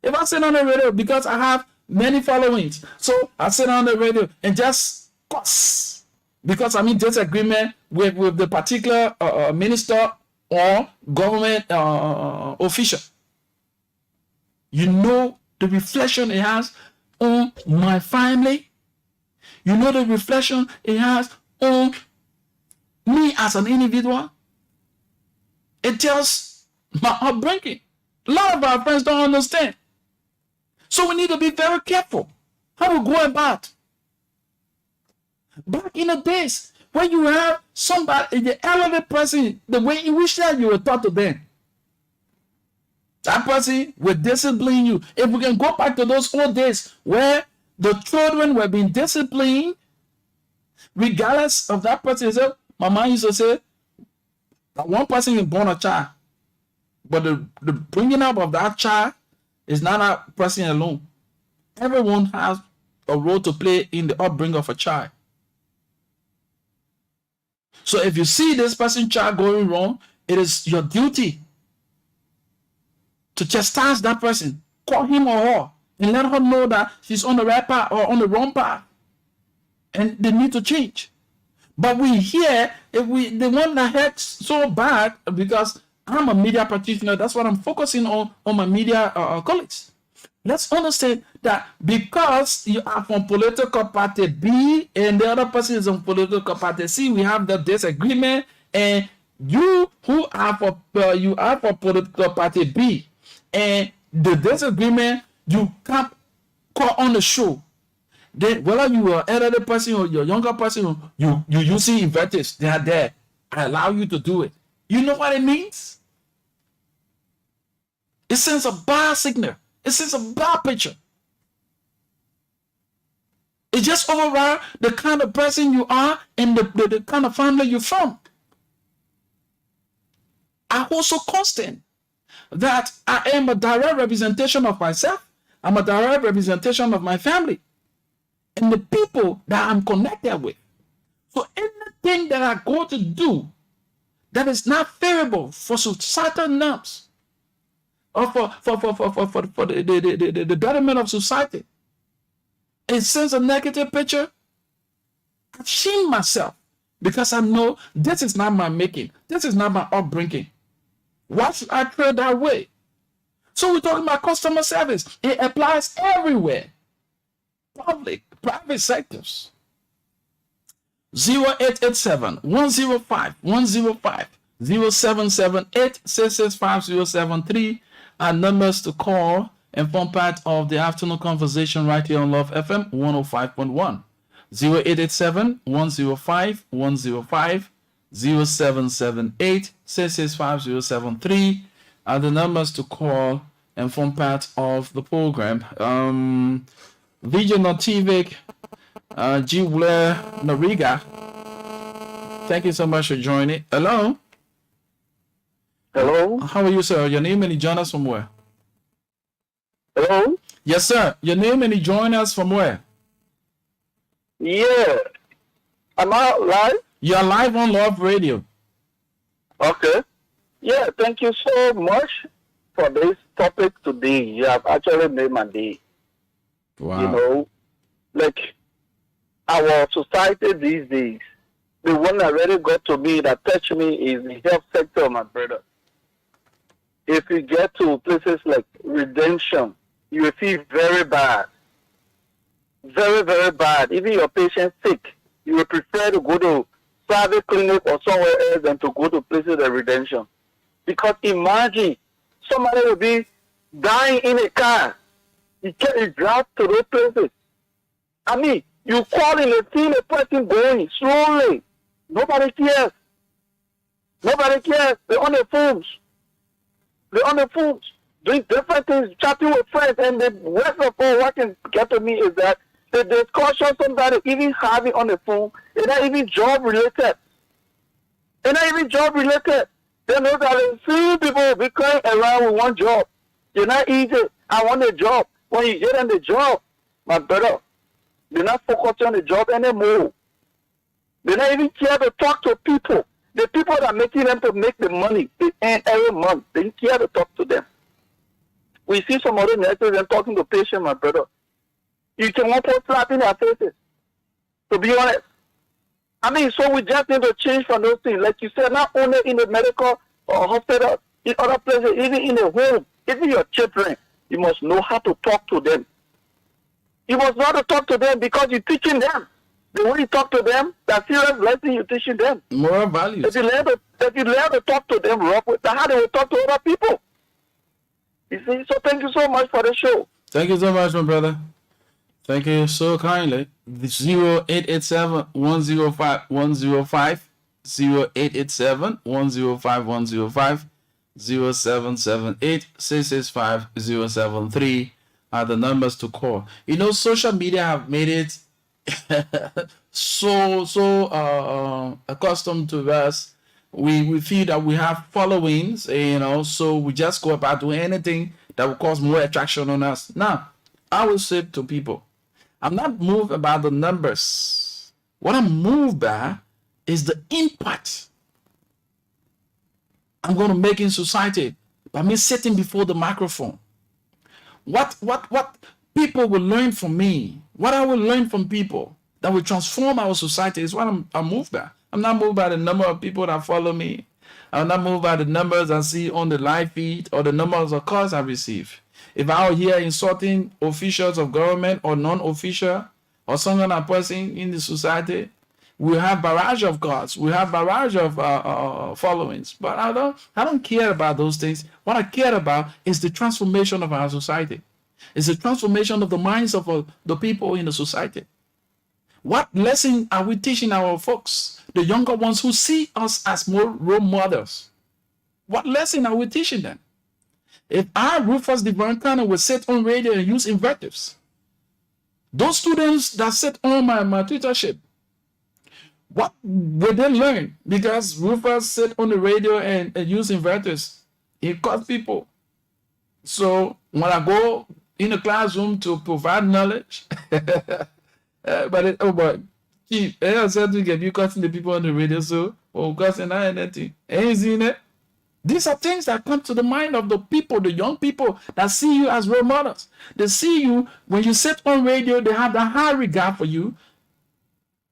[SPEAKER 2] If I sit on the radio because I have many followings, so I sit on the radio and just cuss because I'm in disagreement with the particular minister or government official. You know the reflection it has on my family. You know the reflection it has on me as an individual. It tells my upbringing. A lot of our friends don't understand. So we need to be very careful how we go about. Back in the days when you have somebody, the elderly person, the way in which that you were taught to them, that person will discipline you. If we can go back to those old days where the children were being disciplined, regardless of that person, my mom used to say that one person is born a child, but the bringing up of that child is not a person alone. Everyone has a role to play in the upbringing of a child. So if you see this person's child going wrong, it is your duty to chastise that person, call him or her, and let her know that she's on the right path or on the wrong path, and they need to change. But we hear, the one that hurts so bad, because I'm a media practitioner, that's what I'm focusing on my media colleagues. Let's understand that because you are from political party B and the other person is from political party C, we have the disagreement, and you who are for political party B, and the disagreement, you can't call on the show. Then whether you are an elderly person or you're a younger person, you see invectives, they are there. I allow you to do it. You know what it means? It sends a bad signal. It sends a bad picture. It just overrides the kind of person you are and the kind of family you're from. I also constant that I am a direct representation of myself. I'm a direct representation of my family and the people that I'm connected with. So anything that I go to do that is not favorable for societal norms or for the betterment of society, it sends a negative picture. I shame myself because I know this is not my making. This is not my upbringing. Why should I tread that way? So we're talking about customer service. It applies everywhere. Public, private sectors. 0887 105 105 0778 665 073 are numbers to call and form part of the afternoon conversation right here on Love FM 105.1. 0887 105 105 0778 665 073 are the numbers to call and form part of the program. Video Notivik, Jiwler Noriga, thank you so much for joining. Hello.
[SPEAKER 3] Hello?
[SPEAKER 2] How are you, sir? Your name and you join us from where?
[SPEAKER 3] Hello?
[SPEAKER 2] Yes, sir. Your name and you join us from where?
[SPEAKER 3] Yeah. Am I live?
[SPEAKER 2] You're live on Love Radio.
[SPEAKER 3] Okay. Yeah, thank you so much for this topic today. You have actually made my day.
[SPEAKER 2] Wow.
[SPEAKER 3] You know, like our society these days, the one that really got to me, that touched me, is the health sector, my brother. If you get to places like Redemption, you will feel very bad. Very, very bad. Even your patient sick, you will prefer to go to private clinic or somewhere else than to go to places like Redemption. Because imagine somebody will be dying in a car. You can't drive to those places. I mean, you call in and see a person going slowly. Nobody cares. Nobody cares. They're on their phones. They're on their phones, doing different things, chatting with friends. And the worst of all, what can get to me is that the discussion somebody even having on the phone is not even job related. It's not even job related. They know that a few people will be going around with one job. You're not easy. I want a job. When you get on the job, my brother, they're not focusing on the job anymore. They don't even care to talk to people. The people that are making them to make the money they earn every month, they don't care to talk to them. We see some other nurses and talking to patients, my brother. You can want to slap in their faces, to be honest. I mean, so we just need to change from those things. Like you said, not only in the medical or hospital, in other places, even in the home, even your children, you must know how to talk to them. You must know how to talk to them because you're teaching them. The way you talk to them, that's serious lesson you're teaching them.
[SPEAKER 2] Moral values.
[SPEAKER 3] If you learn to talk to them rough, that's how they will talk to other people. You see? So thank you so much for the show.
[SPEAKER 2] Thank you so much, my brother. Thank you so kindly. 0887 105 105 0887 105 105 0778 665 073 are the numbers to call. You know, social media have made it so accustomed to us. We feel that we have followings, you know, so we just go about doing anything that will cause more attraction on us. Now, I will say to people, I'm not moved about the numbers. What I'm moved by is the impact I'm going to make in society by me sitting before the microphone. What people will learn from me, what I will learn from people that will transform our society is what I'm moved by. I'm not moved by the number of people that follow me. I'm not moved by the numbers I see on the live feed or the numbers of calls I receive. If I were here insulting officials of government or non-official or some kind of person in the society, we have barrage of gods, we have barrage of followings. But I don't care about those things. What I care about is the transformation of our society. It's the transformation of the minds of the people in the society. What lesson are we teaching our folks, the younger ones who see us as more role models? What lesson are we teaching them? If I, Rufus Divine Connor, will sit on radio and use invectives, those students that sit on my tutorship, what will they learn? Because Rufus sit on the radio and use invectives, it costs people. So when I go in the classroom to provide knowledge, Chief, I said to get you cutting the people on the radio, so cutting anything. Ain't seen it. These are things that come to the mind of the people, the young people that see you as role models. They see you when you sit on radio, they have that high regard for you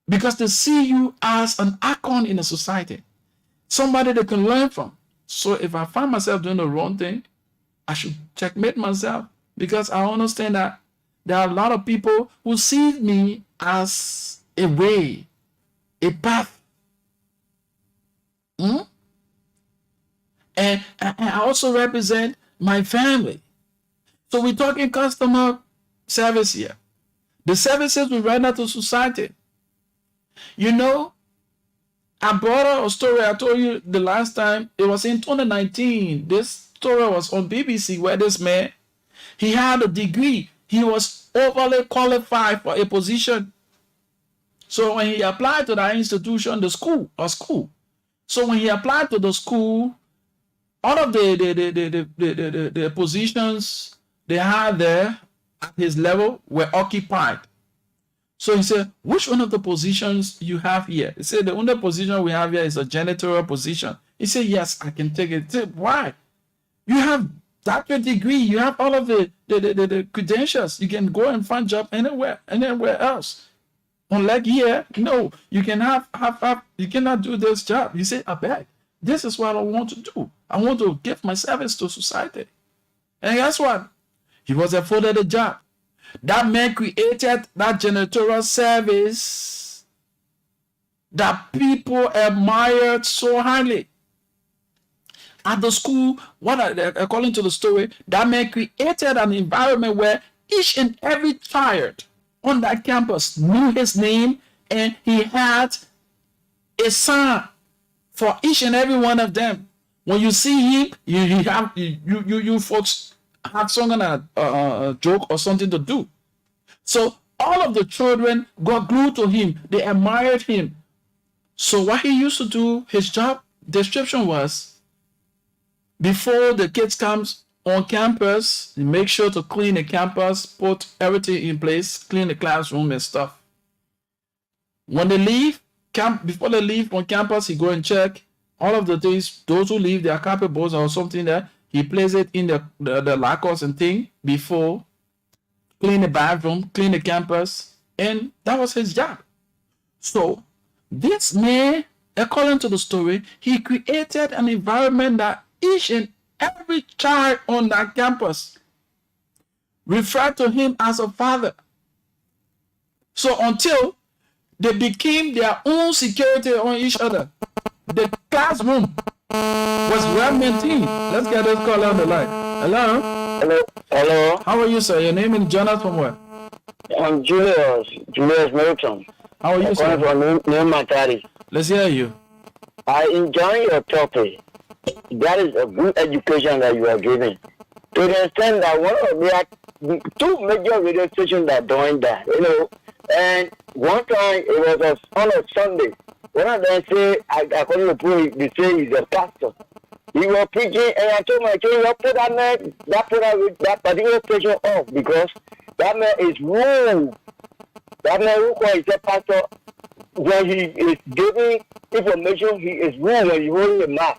[SPEAKER 2] because they see you as an icon in a society, somebody they can learn from. So if I find myself doing the wrong thing, I should checkmate myself because I understand that there are a lot of people who see me as a way a path. And I also represent my family. So we're talking customer service here. The services we render to society. You know, I brought a story I told you the last time. It was in 2019. This story was on BBC where this man, he had a degree. He was overly qualified for a position. So when he applied to that institution, the school. So when he applied to the school, all of the positions they had there at his level were occupied. So he said, which one of the positions you have here? He said, the only position we have here is a janitorial position. He said, yes, I can take it. He said, why? You have doctorate degree. You have all of the credentials. You can go and find job anywhere else. Unlike here, no, you can you cannot do this job. You say, I beg. This is what I want to do. I want to give my service to society. And guess what? He was afforded a job. That man created that janitorial service that people admired so highly. At the school, according to the story, that man created an environment where each and every child on that campus knew his name, and he had a sign for each and every one of them. When you see him, you folks have some kind of joke or something to do. So all of the children got glued to him. They admired him. So what he used to do, his job description was, before the kids comes on campus, he make sure to clean the campus, put everything in place, clean the classroom and stuff. When they leave, before they leave on campus, he go and check all of the things. Those who leave their carpet boards or something there, he places it in the lockers and thing before, clean the bathroom, clean the campus, and that was his job. So this man, according to the story, he created an environment that each and every child on that campus referred to him as a father. So until they became their own security on each other, the classroom was well maintained. Let's get this call on the line. Hello?
[SPEAKER 4] Hello.
[SPEAKER 2] How are you, sir? Your name is Jonas from where?
[SPEAKER 4] I'm Julius Milton.
[SPEAKER 2] How are you, sir?
[SPEAKER 4] I'm from New Matari.
[SPEAKER 2] Let's hear you.
[SPEAKER 4] I enjoy your topic. That is a good education that you are giving. To the extent that there are two major radio stations that are doing that, And one time it was on a Sunday. One of them say, according to the they say he's a pastor. He was preaching, and I told my kid, you put that particular station off because that man is rude. That man who is a pastor, when he is giving information, he is rude when he's holding the mouth.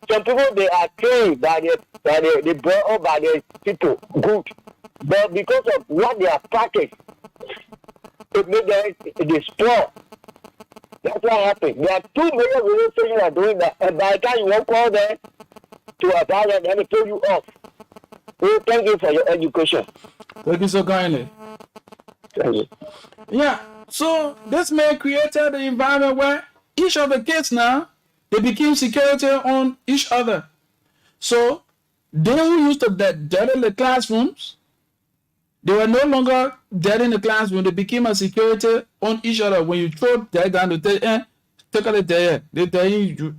[SPEAKER 4] Some people, they are trained they brought up by their people, good. But because of what they are practiced, it made them destroy. That's what happened. There are two major radio stations that are doing that, and by the time you won't call them to advise them, then they pull you off. So thank you for your education.
[SPEAKER 2] Thank you so kindly.
[SPEAKER 4] Thank you.
[SPEAKER 2] Yeah, so this man created an environment where each of the kids now, they became security on each other. So they who used to dead in the classrooms, they were no longer dead in the classroom. They became a security on each other. When you throw that down, they say, take it there. They tell you,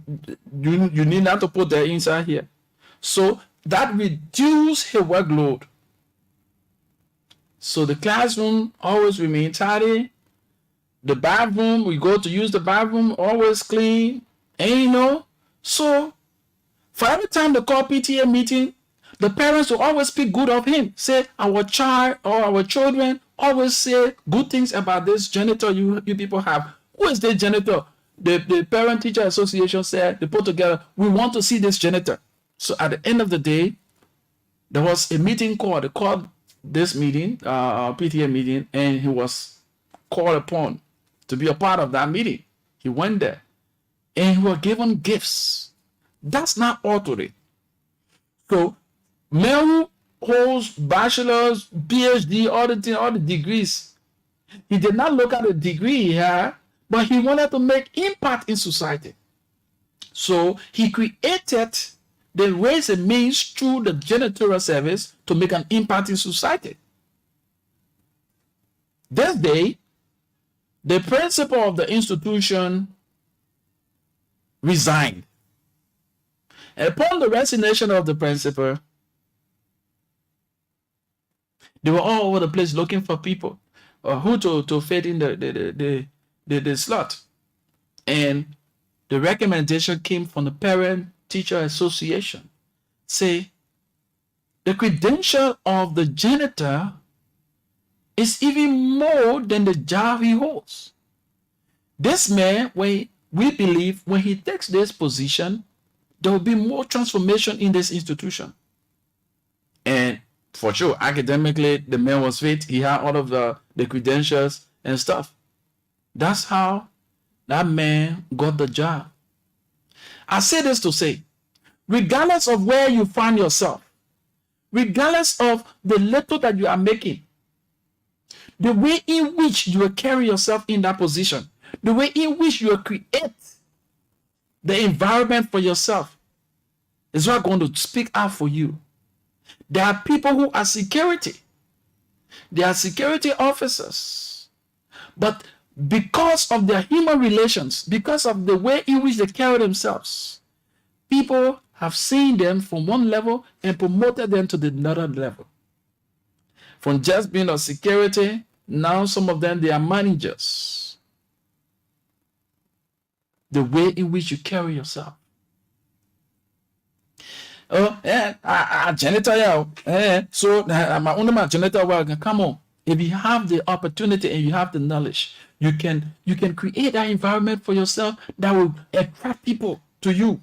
[SPEAKER 2] you need not to put that inside here. So that reduced his workload. So the classroom always remain tidy. The bathroom, we go to use the bathroom, always clean. And so for every time they call PTA meeting, the parents will always speak good of him. Say our child or our children always say good things about this janitor you people have. Who is the janitor? The parent teacher association said they put together, we want to see this janitor. So at the end of the day, there was a meeting called. They called this meeting, PTA meeting, and he was called upon to be a part of that meeting. He went there and he was given gifts. That's not authority. So man who holds bachelor's, PhD, all the degrees, he did not look at the degree he had, but he wanted to make impact in society. So he created the ways and means through the janitorial service to make an impact in society. This day, the principal of the institution resigned. Upon the resignation of the principal, they were all over the place looking for people who to fit in the slot. And the recommendation came from the Parent Teacher Association. Say, the credential of the janitor is even more than the job he holds. This man, we believe, when he takes this position, there will be more transformation in this institution. And for sure, academically, the man was fit. He had all of the credentials and stuff. That's how that man got the job. I say this to say, regardless of where you find yourself, regardless of the little that you are making, the way in which you will carry yourself in that position, the way in which you will create the environment for yourself is what going to speak out for you. There are people who are security. They are security officers. But because of their human relations, because of the way in which they carry themselves, people have seen them from one level and promoted them to the another level. From just being a security, now some of them, they are managers. The way in which you carry yourself. Oh, yeah, janitor, yeah. So, my own janitor, well, come on. If you have the opportunity and you have the knowledge, you can create that environment for yourself that will attract people to you.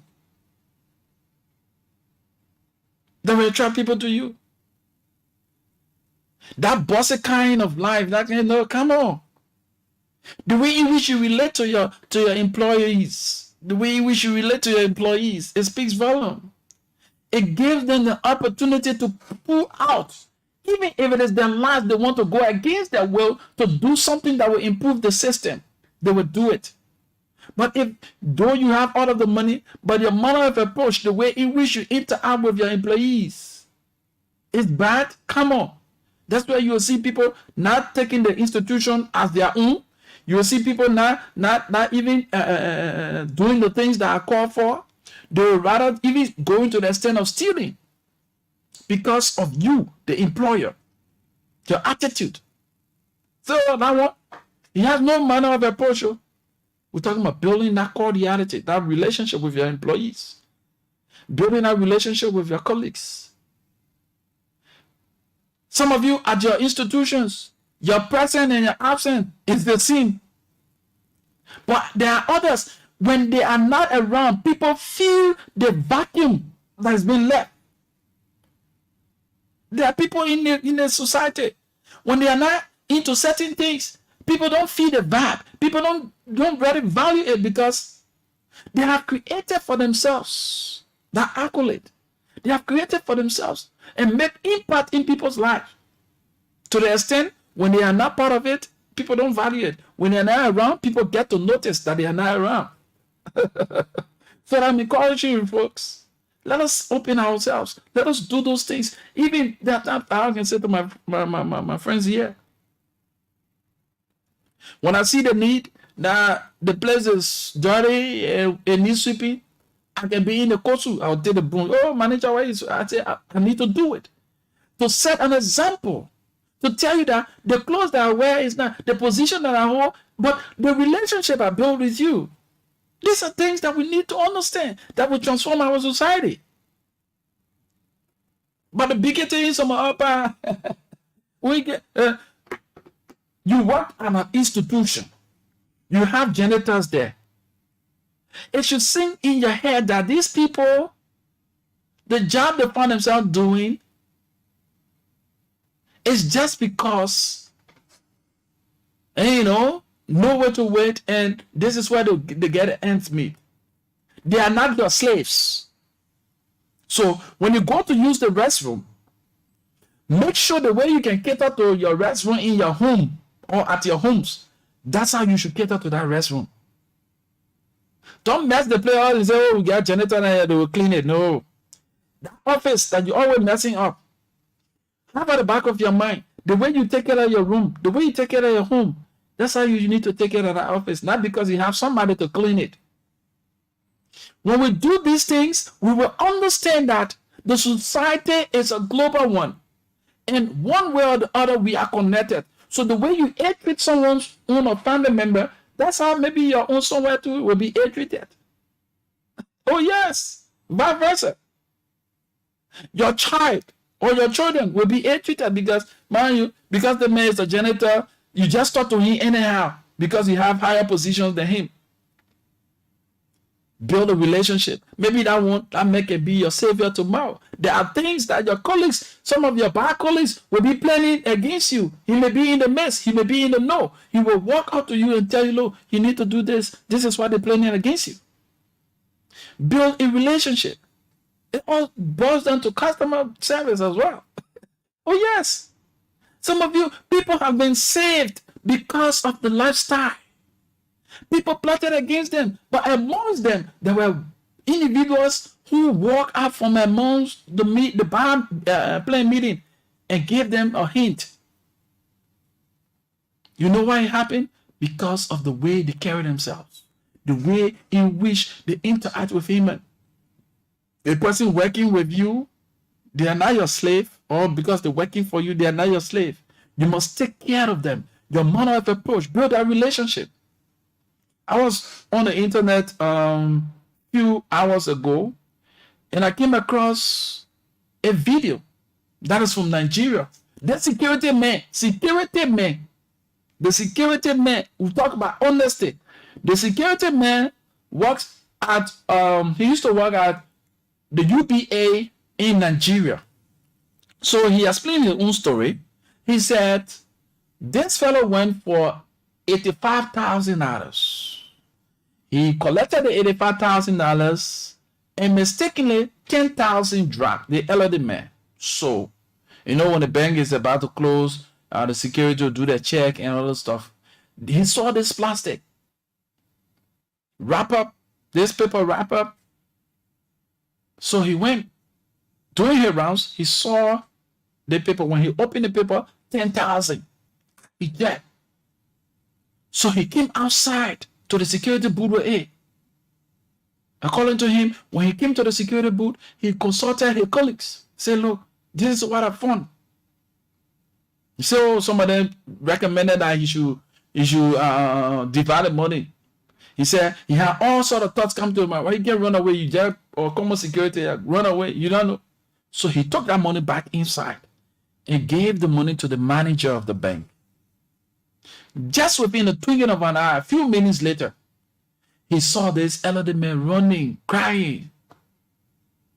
[SPEAKER 2] That will attract people to you. That bossy kind of life, that come on. The way in which you relate to your employees, the way in which you relate to your employees, it speaks volume. It gives them the opportunity to pull out, even if it is their lives, they want to go against their will to do something that will improve the system. They will do it. But if, though you have all of the money, but your manner of approach, the way in which you interact with your employees is bad, come on. That's where you will see people not taking the institution as their own. You will see people not even doing the things that are called for. They will rather even going to the extent of stealing because of you, the employer, your attitude. So that one, he has no manner of approach. We're talking about building that cordiality, that relationship with your employees, building that relationship with your colleagues. Some of you at your institutions, your present and your absent is the same. But there are others, when they are not around, people feel the vacuum that has been left. There are people in the society, when they are not into certain things, people don't feel the vibe. People don't really value it because they have created for themselves that accolade. They have created for themselves and make impact in people's lives. To the extent, when they are not part of it, people don't value it. When they are not around, people get to notice that they are not around. So I'm encouraging you, folks. Let us open ourselves. Let us do those things. Even that I can say to my friends here. When I see the need that the place is dirty and needs sweeping, I can be in the kosu. I'll take the broom. Oh, manager, why is I say I need to do it. To set an example. To tell you that the clothes that I wear is not the position that I hold, but the relationship I build with you. These are things that we need to understand that will transform our society. But the bigger things on my upper, we get. You work at an institution. You have janitors there. It should sink in your head that these people, the job they find themselves doing, is just because, nowhere to wait, and this is where they get ends meet. They are not your slaves. So when you go to use the restroom, make sure the way you can cater to your restroom in your home or at your homes That's how you should cater to that restroom. Don't mess the place up and say, oh, we got janitor in here, they will clean it. No. The office that you're always messing up. Have at the back of your mind, the way you take care of your room, the way you take care of your home, that's how you need to take care of that office, not because you have somebody to clean it. When we do these things, we will understand that the society is a global one. And one way or the other, we are connected. So the way you treat someone's own or family member, that's how maybe your own somewhere too will be treated. Oh yes, vice versa. Your child or your children will be treated because, mind you, because the man is a janitor, you just talk to him anyhow because you have higher positions than him. Build a relationship. Maybe that man can be your savior tomorrow. There are things that your colleagues, some of your bad colleagues, will be planning against you. He may be in the mess. He may be in the know. He will walk up to you and tell you, look, you need to do this. This is why they're planning against you. Build a relationship. It all boils down to customer service as well. Oh, yes. Some of you, people have been saved because of the lifestyle. People plotted against them, but amongst them, there were individuals who walked out from amongst the band playing meeting and gave them a hint. You know why it happened? Because of the way they carry themselves, the way in which they interact with human. A person working with you, they are not your slave, or because they're working for you, they are not your slave. You must take care of them. Your manner of approach, build that relationship. I was on the internet few hours ago, and I came across a video that is from Nigeria. The security man, we talk about honesty. The security man works at, he used to work at the UBA in Nigeria. So he explained his own story. He said, this fellow went for $85,000. He collected the $85,000 and mistakenly 10,000 dropped, the elderly man. So, you know, when the bank is about to close, the security will do their check and all that stuff. He saw this plastic wrap up, this paper wrap up. So he went, doing his rounds, he saw the paper. When he opened the paper, 10,000. He checked. So he came outside to the security booth with it. According to him, when he came to the security booth, he consulted his colleagues. Say, look, this is what I found. He said, oh, some of them recommended that he should divide the money. He said he had all sort of thoughts come to him. Why you can't run away? You just, or common security, run away. You don't know. So he took that money back inside and gave the money to the manager of the bank. Just within the twinkling of an eye, a few minutes later, he saw this elderly man running, crying.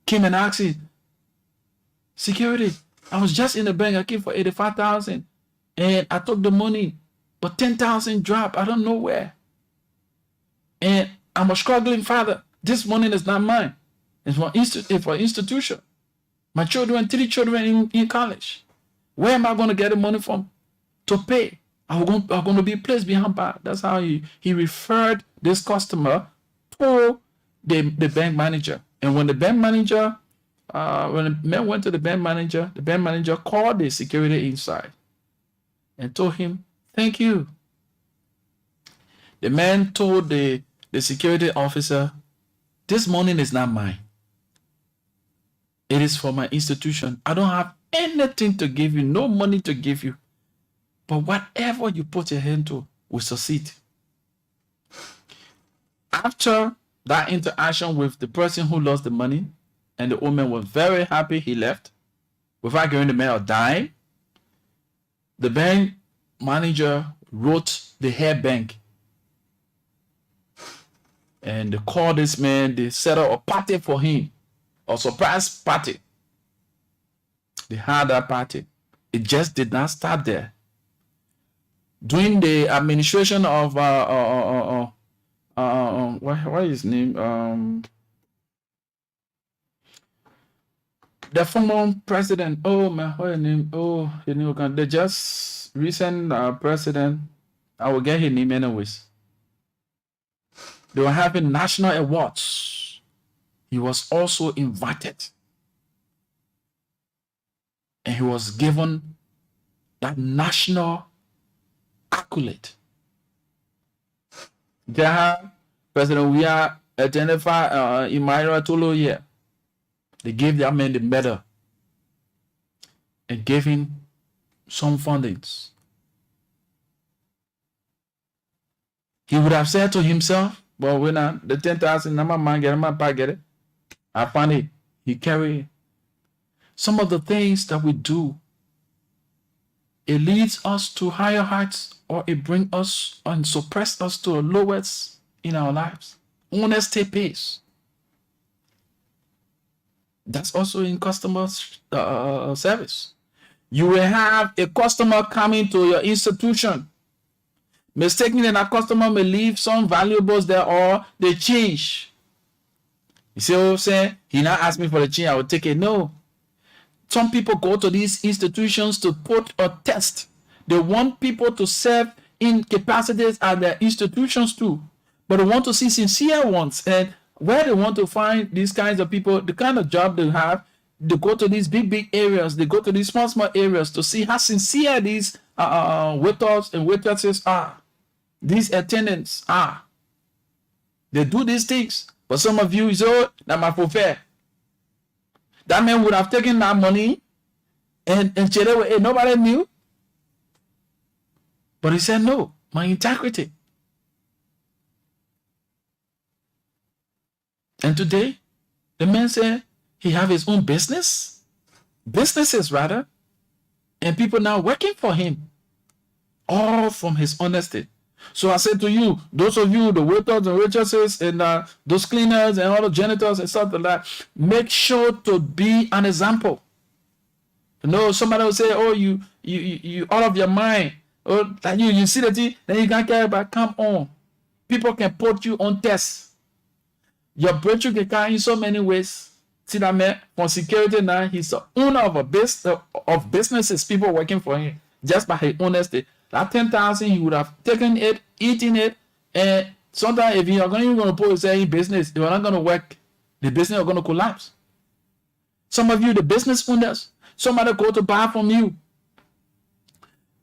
[SPEAKER 2] Came and asked him, security, I was just in the bank. I came for 85,000 and I took the money, but 10,000 dropped. I don't know where. And I'm a struggling father. This money is not mine. It's for institution. My children, 3 children in college. Where am I going to get the money from to pay? I'm going to be placed behind bars. That's how he referred this customer to the bank manager. And when the bank manager, when the man went to the bank manager called the security inside and told him, thank you. The man told the security officer, this money is not mine. It is for my institution. I don't have anything to give you, no money to give you. But whatever you put your hand to will succeed. After that interaction with the person who lost the money, and the woman was very happy, he left without giving the man a dime. The bank manager wrote the head bank. And they called this man, they set up a party for him, a surprise party. They had that party. It just did not stop there. During the administration of what is his name? The former president. Oh man, what is his name? Oh, the just recent president. I will get his name anyways. They were having national awards. He was also invited. And he was given that national accolade. There, President, we are identified Emmanuel Tolo here. They gave that man the medal and gave him some fundings. He would have said to himself, well, when the 10,000, I'm man get it. I found it. He carried it. Some of the things that we do, it leads us to higher heights, or it brings us and suppress us to a lowest in our lives. Honesty pays. That's also in customer service. You will have a customer coming to your institution. Mistakenly, that customer may leave some valuables there, or they change. You see what I'm saying? He now asked me for the change, I will take it. No. Some people go to these institutions to put a test. They want people to serve in capacities at their institutions too. But they want to see sincere ones. And where they want to find these kinds of people, the kind of job they have, they go to these big areas, they go to these small areas to see how sincere these waiters and waitresses are. These attendants are. They do these things. But some of you say, that my fair. That man would have taken that money and nobody knew. But he said, no, my integrity. And today, the man said he have his own businesses rather, and people now working for him, all from his honesty. So I said to you, those of you, the waiters and waitresses and those cleaners and all the janitors and stuff like that, make sure to be an example. You know, somebody will say, oh, you out of your mind. Oh, that you see the thing, then you can't care about. Come on. People can put you on test. Your breakthrough can come in so many ways. See that man, for security now, he's the owner of of businesses, people working for him, just by his honesty. That 10,000, he would have taken it, eaten it, and sometimes if you're going to put yourself in business, you're not going to work, the business is going to collapse. Some of you, the business owners, somebody go to buy from you.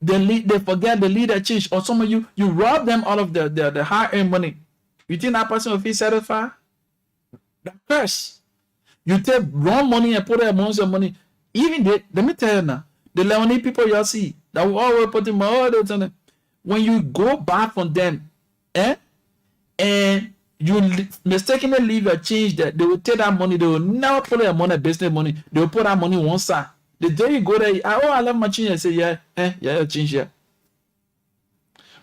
[SPEAKER 2] They forget the leader change, or some of you rob them out of the high-earned money. You think that person will feel satisfied? That curse. You take wrong money and put it amongst your money. Even let me tell you now, the Lebanese people you see that will always put in all the time. When you go back from them, and you mistakenly leave your change there, they will take that money. They will never put their money, business money. They will put that money on one side. The day you go there, I love my change. I say, yeah, change here.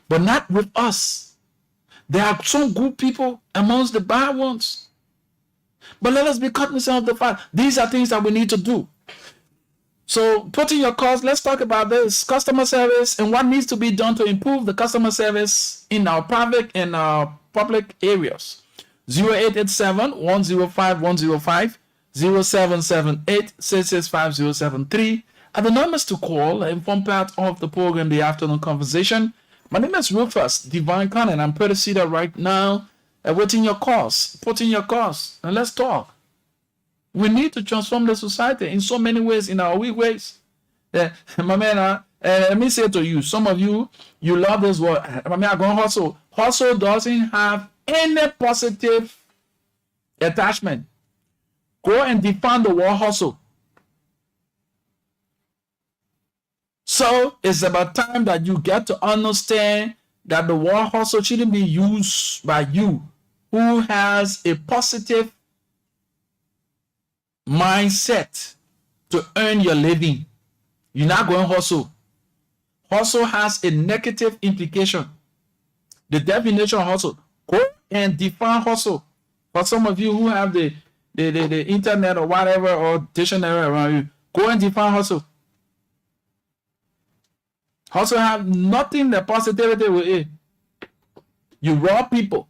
[SPEAKER 2] But not with us. There are some good people amongst the bad ones. But let us be cognizant of the fact these are things that we need to do. So put in your calls. Let's talk about this customer service and what needs to be done to improve the customer service in our private and our public areas. 0887-105-105, 0778-665-073 are the numbers to call and form part of the program, The Afternoon Conversation. My name is Rufus Divine Cannon. I'm pretty seated right now, waiting your calls. Put in your calls and let's talk. We need to transform the society in so many ways, in our weak ways. My man, let me say to you, some of you love this word. My man, going hustle. Hustle doesn't have any positive attachment. Go and define the word hustle. So it's about time that you get to understand that the word hustle shouldn't be used by you who has a positive mindset to earn your living. You're not going to hustle. Hustle has a negative implication. The definition of hustle. Go and define hustle. For some of you who have the internet or whatever or dictionary around you, go and define hustle. Hustle have nothing the positivity with it. You rob people.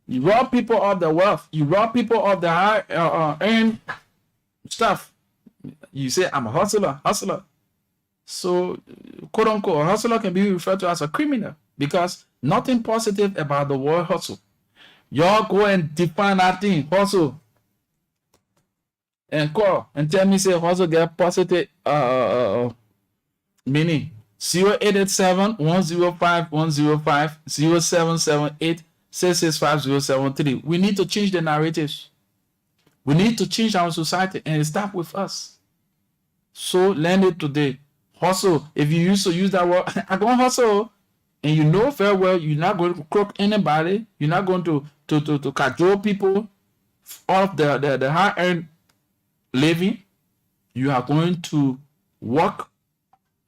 [SPEAKER 2] You rob people of the wealth. You rob people of the high earned stuff. You say, I'm a hustler. So, quote unquote, a hustler can be referred to as a criminal because nothing positive about the word hustle. Y'all go and define that thing, hustle. And call and tell me, say, hustle get positive meaning. 088105105077866507. We need to change the narratives. We need to change our society, and it starts with us. So learn it today. Hustle. If you used to use that word, I'm going to hustle, and you know very well you're not going to croak anybody. You're not going to cajole people off the high-earned living. You are going to work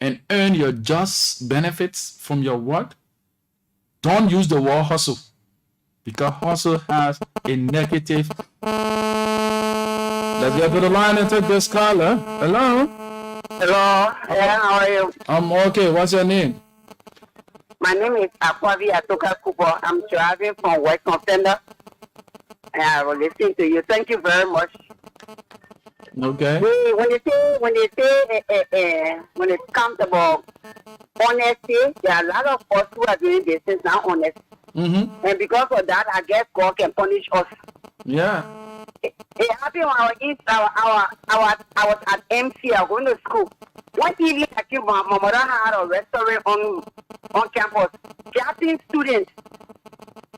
[SPEAKER 2] and earn your just benefits from your work. Don't use the word hustle, because hustle has a negative. Let's get to the line and take this caller. Hello.
[SPEAKER 5] Hello. Yeah, how are you?
[SPEAKER 2] I'm okay. What's your name?
[SPEAKER 5] My name is Akwavi Atoka Kubo. I'm driving from West Contender. And I will listen to you. Thank you very much.
[SPEAKER 2] Okay.
[SPEAKER 5] When it comes about honesty, there are a lot of us who are doing this things not honest.
[SPEAKER 2] Mm-hmm.
[SPEAKER 5] And because of that, I guess God can punish us.
[SPEAKER 2] Yeah.
[SPEAKER 5] It happened when I was at MC, I was going to school. One evening, I came, my mother had a restaurant on campus. 13 students.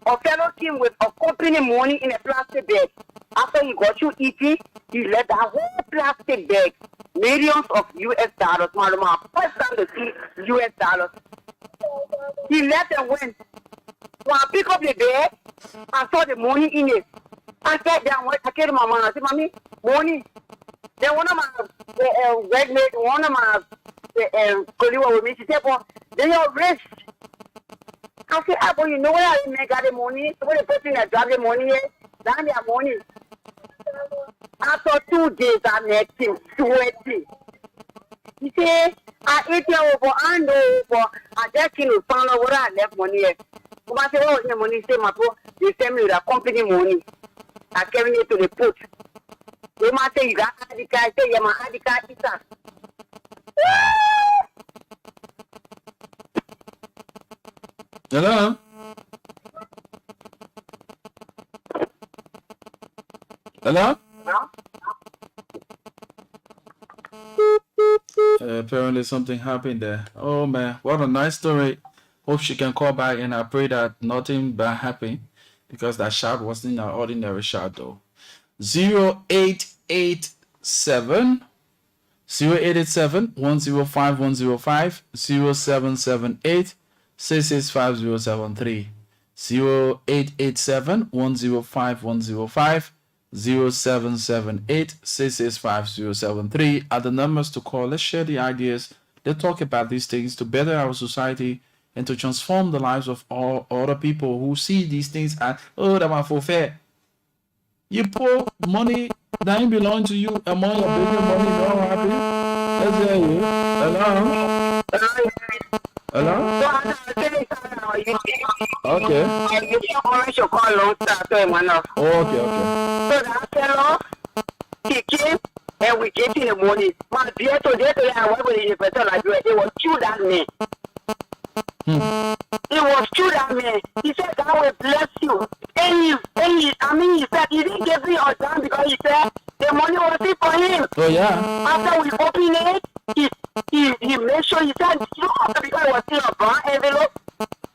[SPEAKER 5] A fellow came with a company money in a plastic bag. After he got you eating, he left that whole plastic bag, millions of US dollars. My first time to see US dollars. He left and went. When I pick up the bag, I saw the money in it. I sat down, I came to my mom, I said, Mommy, money. Then one of my redmates, one of my colleagues with me, she said, well, then you're rich. I said, well, you know where I got the money? So the person that got the money is, that's their money. After 2 days, I met him, sweaty. He said, I ate your over, I know over, I just came to find out where I left money at. So I said, oh, the money, he said, my bro, they sent me the company money. I carried it to the port. They might say, you got ID card, I say, yeah, my ID card is that.
[SPEAKER 2] Hello. Hello. Apparently something happened there. Oh man, what a nice story. Hope she can call back, and I pray that nothing bad happened, because that shot wasn't an ordinary shot though. 0887 105 105 0778 665 0887 105 105 0778 665 are the numbers to call. Let's share the ideas. Let's talk about these things to better our society and to transform the lives of all other people who see these things as, oh, that one for fair. You pour money that ain't belong to you among your baby money, don't happy. Let's hear you. Hello? Hello? Okay. Okay.
[SPEAKER 5] So that fellow, he came and we gave him the money. My dear, today I went with the person like you. It was true that man. It was true that man. He said, God will bless you. And he said, he didn't give me a dime because he said the money was it for him.
[SPEAKER 2] Oh, yeah.
[SPEAKER 5] After we opened it, he made sure he said, because it was still a brown envelope.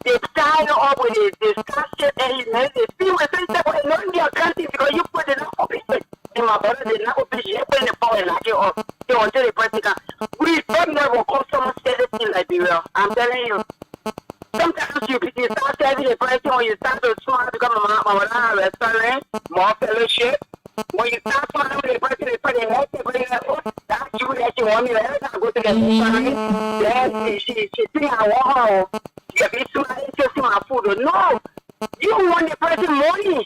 [SPEAKER 5] They tied up with the scotch and he made the feel with it. Well, not in your country because you put it up open. And my brother did not open it. Put in the phone and knock it off. They wanted the person. We don't never customer service in Liberia. I'm telling you. Sometimes you start serving the person when you start to smile because my restaurant, more fellowship. When you start smiling with the person, they put in that that's you that you want me to every time I go to the restaurant. Then she think I want her. If you smile, you see my food. No, you want the person money.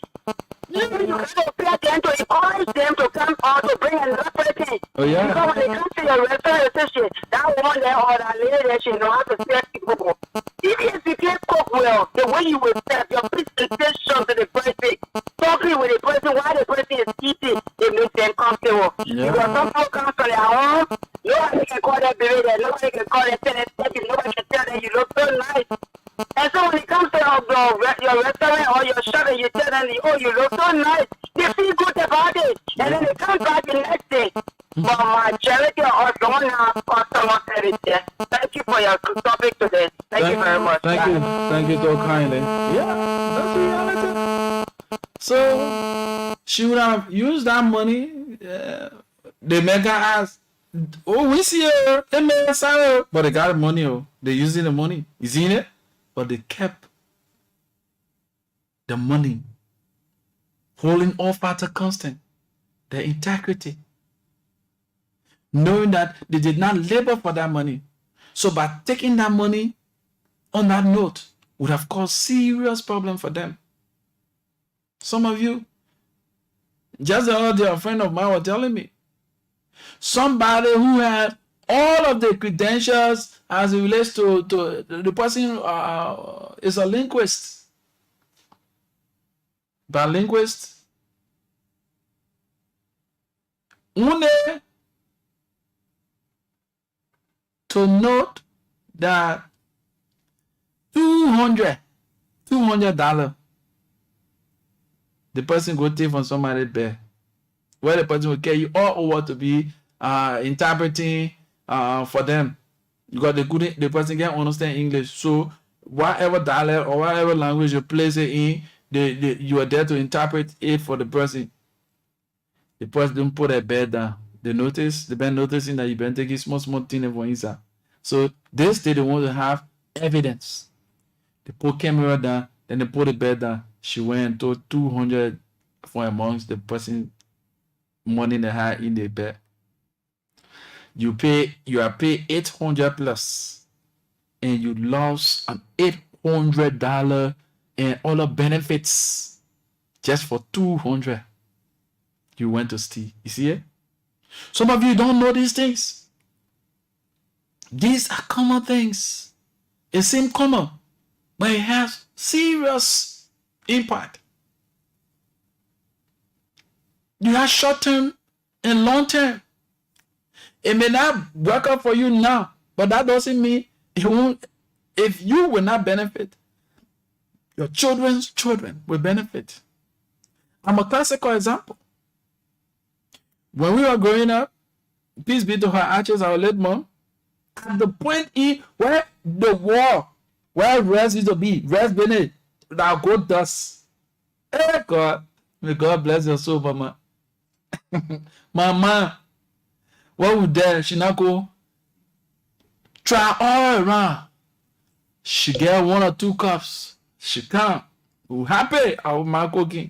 [SPEAKER 5] You gotta pay attention to encourage them to come out to bring another person.
[SPEAKER 2] Oh, yeah.
[SPEAKER 5] Because when they come to your restaurant, they say, that one there or that lady there, she know how to serve people. Even if you can't cook well, the way you will serve, your presentation to the person, talking with the person while the person is eating, it makes them comfortable.
[SPEAKER 2] Yeah.
[SPEAKER 5] Because some people come to their home, nobody can call that baby there, nobody can call so nice. They feel good about it. And then they come back the next day. But majority of us don't have customer service there. Thank you for your topic today. Thank you very much.
[SPEAKER 2] Thank you so kindly. Yeah, that's the reality. So she would have used that money. The mega asked, "Oh, we see her, but they got money. Oh, they using the money. You seen it? But they kept the money, holding all factor constant, their integrity, knowing that they did not labor for that money. So by taking that money on that note would have caused serious problem for them. Some of you, just the other day, a friend of mine was telling me, somebody who had all of the credentials as it relates to the person is a linguist. By linguist, to note that $200 the person go take from somebody there, where the person will carry you all over to be interpreting for them, because the person can't understand English. So whatever dialect or whatever language you place it in, you are there to interpret it for the person. The person don't put a bed down. They been noticing that you been taking small thing for inside. So this day they want to have evidence. They put camera down, then they put the bed down. She went and told 200 for amongst the person money they had in the bed. You are paid $800 plus, and you lost an $800 and all the benefits just for 200. You went to steal. You see it? Some of you don't know these things. These are common things. It seems common, but it has serious impact. You have short term and long term. It may not work out for you now, but that doesn't mean it won't. If you will not benefit, your children's children will benefit. I'm a classical example. When we were growing up, peace be to her ashes, our late mom, at the point where the war, where rest is to be, rest beneath, that good dust. Hey God, may God bless your soul, mama. Mama, what would there? She not go try all around. She get 1 or 2 cups. She come. We happy. I will my cooking.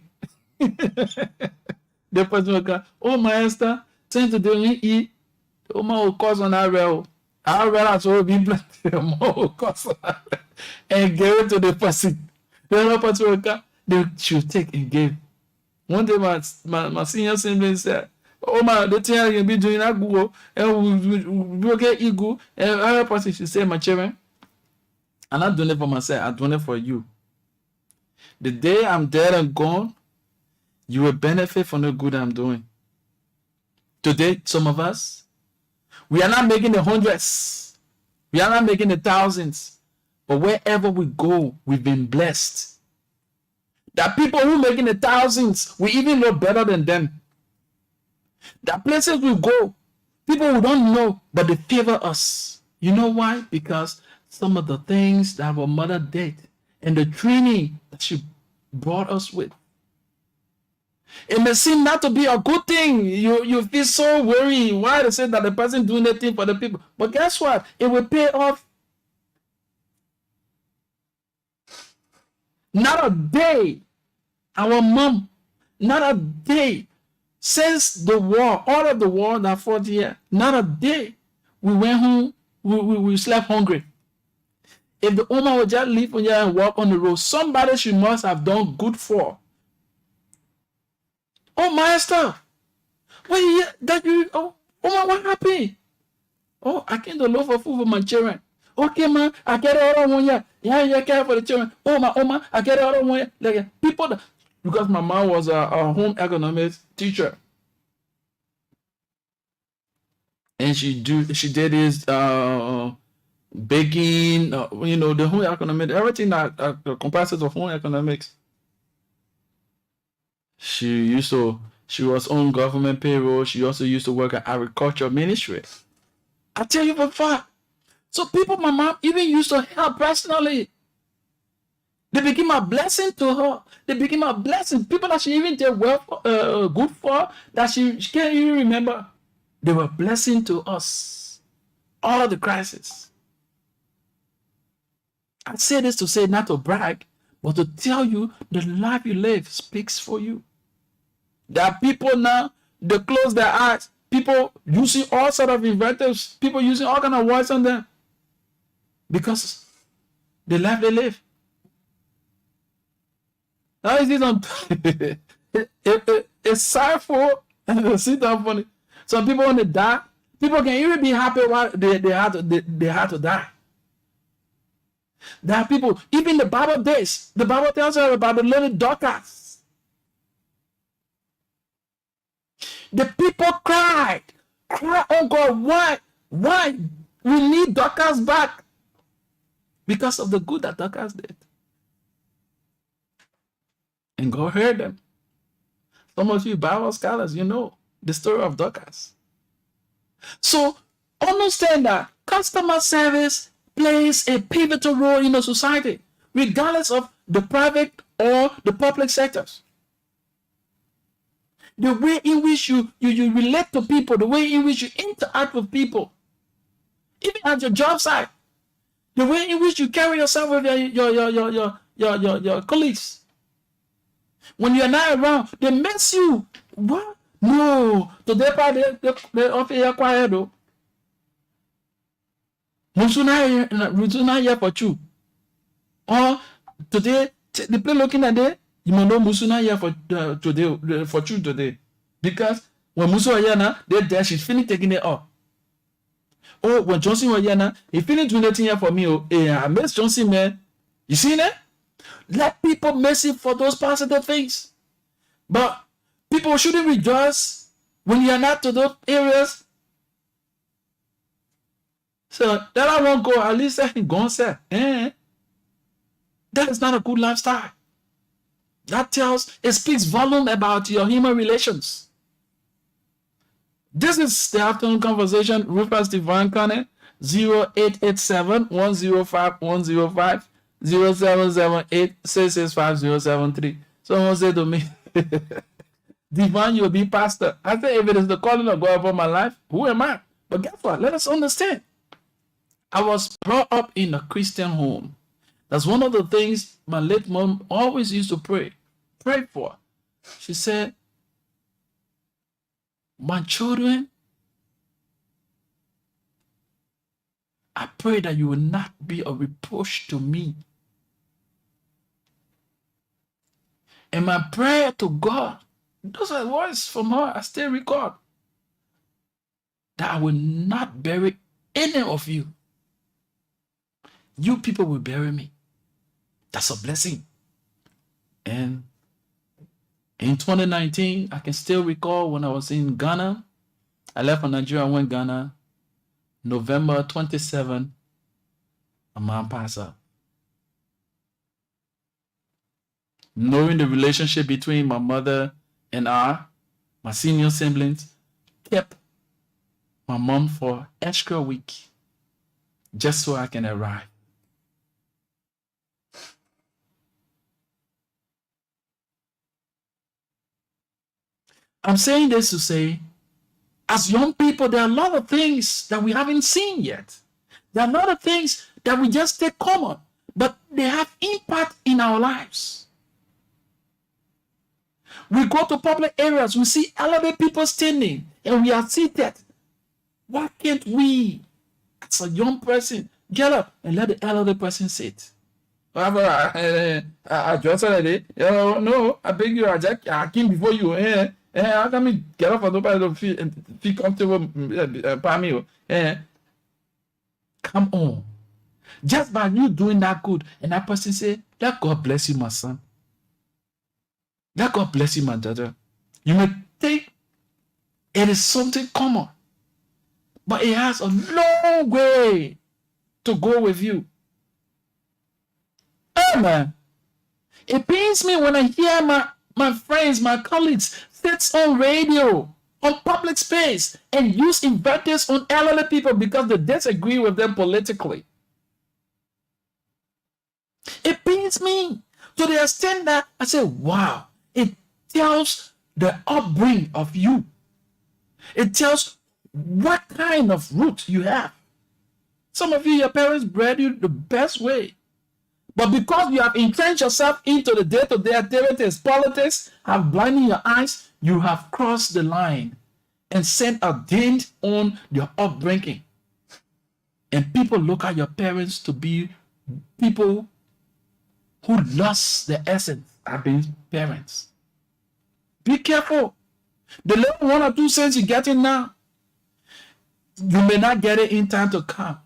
[SPEAKER 2] The person will come. Oh, my Esther, since today we eat, oh, my will cost on that rail. Our rail has already been planted. More will cost on that rail. And give it to the person. The other person will come. She will take and give. One day, my senior sibling said, oh, my, the thing I can be doing that Google, and we get ego. And other person should say, my children, I'm not doing it for myself, I'm doing it for you. The day I'm dead and gone, you will benefit from the good I'm doing. Today, some of us, we are not making the hundreds. We are not making the thousands. But wherever we go, we've been blessed. There are people who are making the thousands, we even know better than them. There are places we go, people who don't know, but they favor us. You know why? Because some of the things that our mother did and the training that she brought us with. It may seem not to be a good thing. You feel so worried. Why they say that the person doing that thing for the people? But guess what? It will pay off. Not a day. Our mom, not a day since the war, all of the war that fought here, not a day we went home, we slept hungry. If the woman would just leave here and walk on the road, somebody she must have done good for. Oh, master, what happened? Oh, I came to look for food for my children. Okay, man, I get it all on here. Yeah, you care for the children. Oh, my, I get it all on here. Like people, because my mom was a home economics teacher, and she did this baking, the home economics, everything that comprises of home economics. She was on government payroll. She also used to work at agriculture ministry. I tell you for fact. So people my mom even used to help personally. They became a blessing to her. They became a blessing. People that she even did well good for, that she can't even remember. They were a blessing to us. All the crisis. I say this to say not to brag, but to tell you the life you live speaks for you. There are people now, they close their eyes. People using all sort of invectives. People using all kind of words on them. Because the life they live. Now is it it's sorrowful and sit down funny. Some people want to die. People can even be happy while they had to die. There are people, even the Bible days, the Bible tells us about the little Dorcas. The people cried, oh God, why? We need Dorcas back. Because of the good that Dorcas did. And God heard them. Some of you Bible scholars, you know the story of Dorcas. So understand that customer service plays a pivotal role in a society, regardless of the private or the public sectors. The way in which you relate to people, the way in which you interact with people, even at your job site, the way in which you carry yourself with your colleagues. When you're not around, they mess you. What? No. Today, they offer you quiet though. Musuna here for you. Or today, the play looking at it, you may know Musuna here for today for you today. Because when Musu was here now, they're there, she's finished taking it off. Oh, when Johnson was here now, he finished doing nothing here for me. Oh, I miss Johnson, man. You see that? Let people miss it for those positive things. But people shouldn't rejoice when you're not to those areas. So that I won't go, at least I can go and say, that is not a good lifestyle. That it speaks volume about your human relations. This is the afternoon conversation. Rufus Divine Connect, 0887-105-105. 0778-665-073. Someone said to me, Divine, you'll be pastor. I said, if it is the calling of God upon my life, who am I? But guess what? Let us understand. I was brought up in a Christian home. That's one of the things my late mom always used to pray for. She said, my children, I pray that you will not be a reproach to me. And my prayer to God, those are words from her, I still record, that I will not bury any of you. You people will bury me. That's a blessing. And in 2019, I can still recall when I was in Ghana. I left from Nigeria, I went to Ghana. November 27, a man passed up. Knowing the relationship between my mother and my senior siblings, kept my mom for extra week just so I can arrive. I'm saying this to say, as young people, there are a lot of things that we haven't seen yet. There are a lot of things that we just take common, but they have impact in our lives. We go to public areas, we see elderly people standing, and we are seated. Why can't we, as a young person, get up and let the elderly person sit? I just said it. No, I beg you, I came before you. How can we get up for nobody to feel comfortable by me? Come on. Just by you doing that good, and that person say, let God bless you, my son. Let God bless you, my daughter. You may think it is something common, but it has a long way to go with you. Amen. It pains me when I hear my friends, my colleagues, sits on radio, on public space, and use invectives on elderly people because they disagree with them politically. It pains me to the extent that I say, wow, it tells the upbringing of you. It tells what kind of root you have. Some of you, your parents bred you the best way. But because you have entrenched yourself into the day-to-day activities, politics, have blinded your eyes, you have crossed the line and sent a dent on your upbringing. And people look at your parents to be people who lost the essence of being parents. Be careful. The little 1 or 2 cents you get in now, you may not get it in time to come.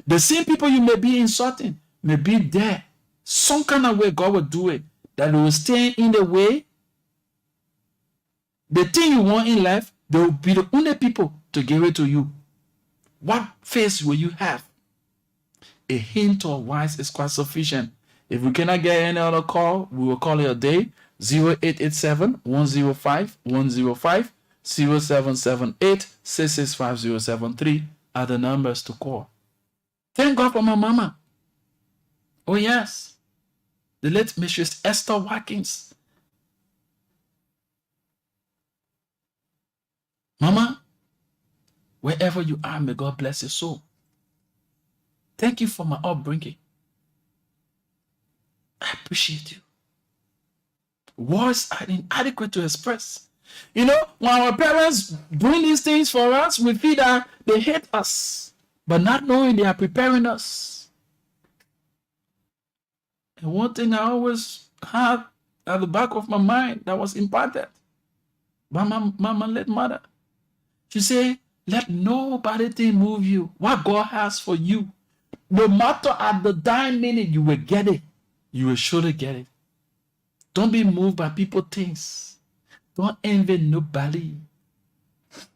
[SPEAKER 2] The same people you may be insulting may be there. Some kind of way God will do it that will stay in the way. The thing you want in life, they will be the only people to give it to you. What face will you have? A hint of wise is quite sufficient. If we cannot get any other call, we will call it a day. 0887-105-105, 0778-665073 are the numbers to call. Thank God for my mama. Oh yes, the late Mistress Esther Watkins. Mama, wherever you are, may God bless your soul. Thank you for my upbringing. I appreciate you. Words are inadequate to express. You know, when our parents doing these things for us, we feel that they hate us, but not knowing they are preparing us. And one thing I always had at the back of my mind that was imparted by my late mother. She said, let nobody move you. What God has for you, no matter at the dying minute, you will get it. You will surely get it. Don't be moved by people things. Don't envy nobody.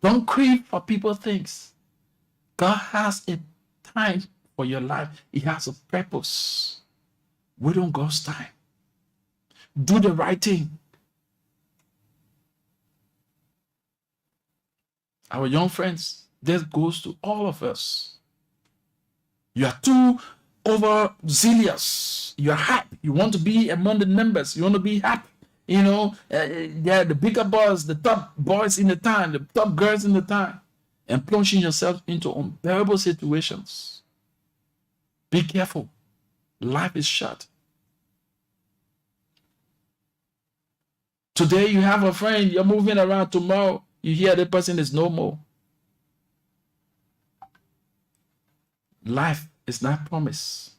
[SPEAKER 2] Don't crave for people things. God has a time for your life. He has a purpose. Wait on God's time. Do the right thing. Our young friends, this goes to all of us. You are too overzealous. You are hype. You want to be among the members. You want to be happy. You know, they're the bigger boys, the top boys in the town, the top girls in the town, and plunging yourself into unbearable situations. Be careful. Life is short. Today you have a friend, you're moving around. Tomorrow you hear the person is no more. Life is not promised.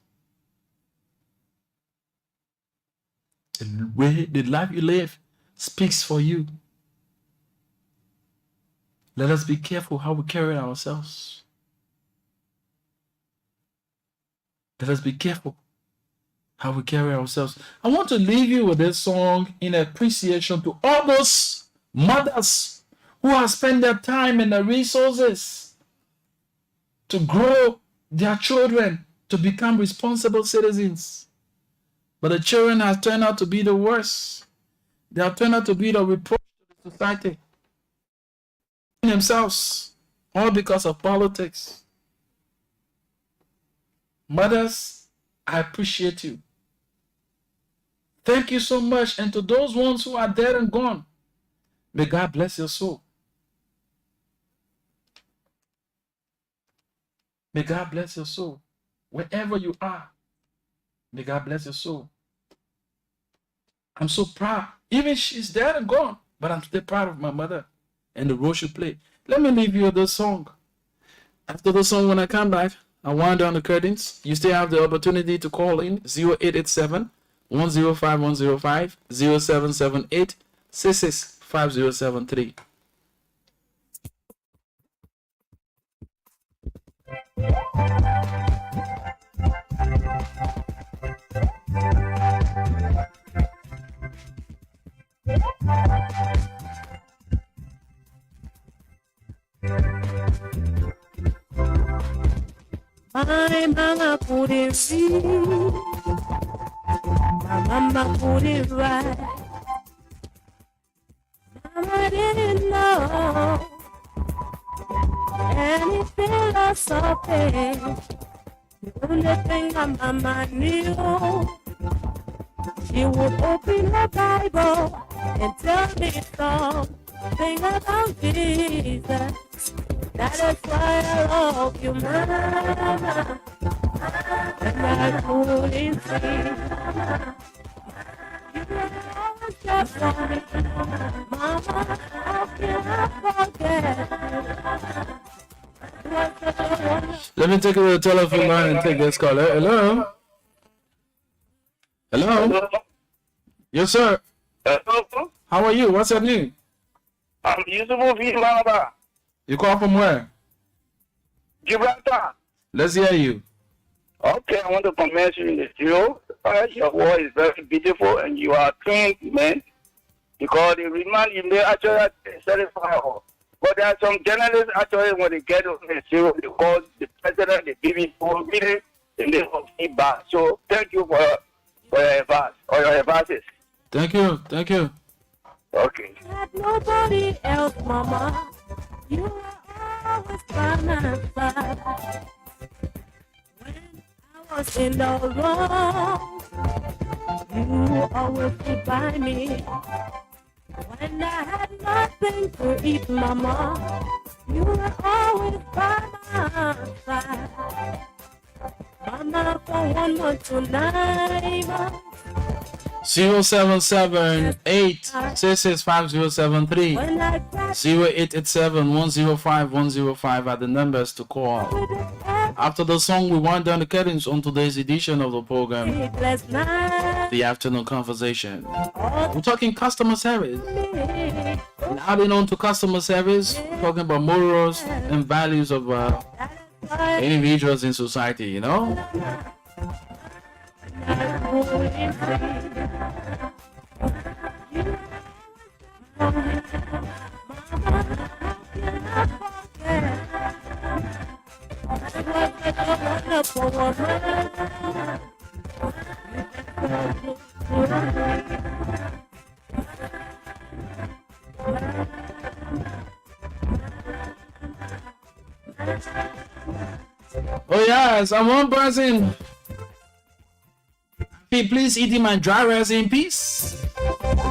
[SPEAKER 2] The way the life you live speaks for you. Let us be careful how we carry ourselves. Let us be careful how we carry ourselves. I want to leave you with this song in appreciation to all those mothers who have spent their time and their resources to grow their children to become responsible citizens. But the children have turned out to be the worst. They have turned out to be the reproach to the society. Themselves, all because of politics. Mothers, I appreciate you. Thank you so much. And to those ones who are dead and gone, may God bless your soul. May God bless your soul. Wherever you are, may God bless your soul. I'm so proud. Even she's dead and gone, but I'm still proud of my mother and the role she played. Let me leave you with this song. After the song, when I come back, I wind down the curtains. You still have the opportunity to call in 0887 105 105 0778 665073.
[SPEAKER 6] My mama put it real. My mama put it right. philosophy. The only thing my mama knew, she would open her Bible and tell me something about Jesus. That is why I love you, mama. And I couldn't see. You were always there for me, mama. How can I forget? You were such a wonderful.
[SPEAKER 2] Let me take the telephone line and take this call. Hello? Hello? Yes, sir.
[SPEAKER 3] Hello?
[SPEAKER 2] How are you? What's your name?
[SPEAKER 3] I'm Yusuf Mama.
[SPEAKER 2] You call from where?
[SPEAKER 3] Gibraltar.
[SPEAKER 2] Let's hear you.
[SPEAKER 3] Okay, I want to comment you in the studio. Your voice is very beautiful and you are trained, man. Because they remind you, they actually satisfy. But there are some journalists actually, when they get on the show, they call the president, the BBC meeting, and they have feedback. So thank you for your advice or your advices.
[SPEAKER 2] Thank you. Thank you.
[SPEAKER 3] Okay.
[SPEAKER 6] Had nobody else, mama. You were always by my side. When I was in the wrong, you always stood by me. When I had nothing to eat, mama, you were always by my side. Mama, for one more tonight,
[SPEAKER 2] 077-866-5073.
[SPEAKER 6] when I cried
[SPEAKER 2] 0887-105-105 are the numbers to call.
[SPEAKER 6] with the
[SPEAKER 2] After the song, we wind down the curtains on today's edition of the program,
[SPEAKER 6] sleepless night,
[SPEAKER 2] The Afternoon Conversation.
[SPEAKER 6] all
[SPEAKER 2] We're talking customer service.
[SPEAKER 6] me.
[SPEAKER 2] And adding on to customer service, talking about morals and values of
[SPEAKER 6] That is why
[SPEAKER 2] individuals in society, you know?
[SPEAKER 6] I couldn't see. Mama, how can I forget? It was such a wonderful woman.
[SPEAKER 2] Oh yes, I'm one person. Hey, please eat my dry rice in peace.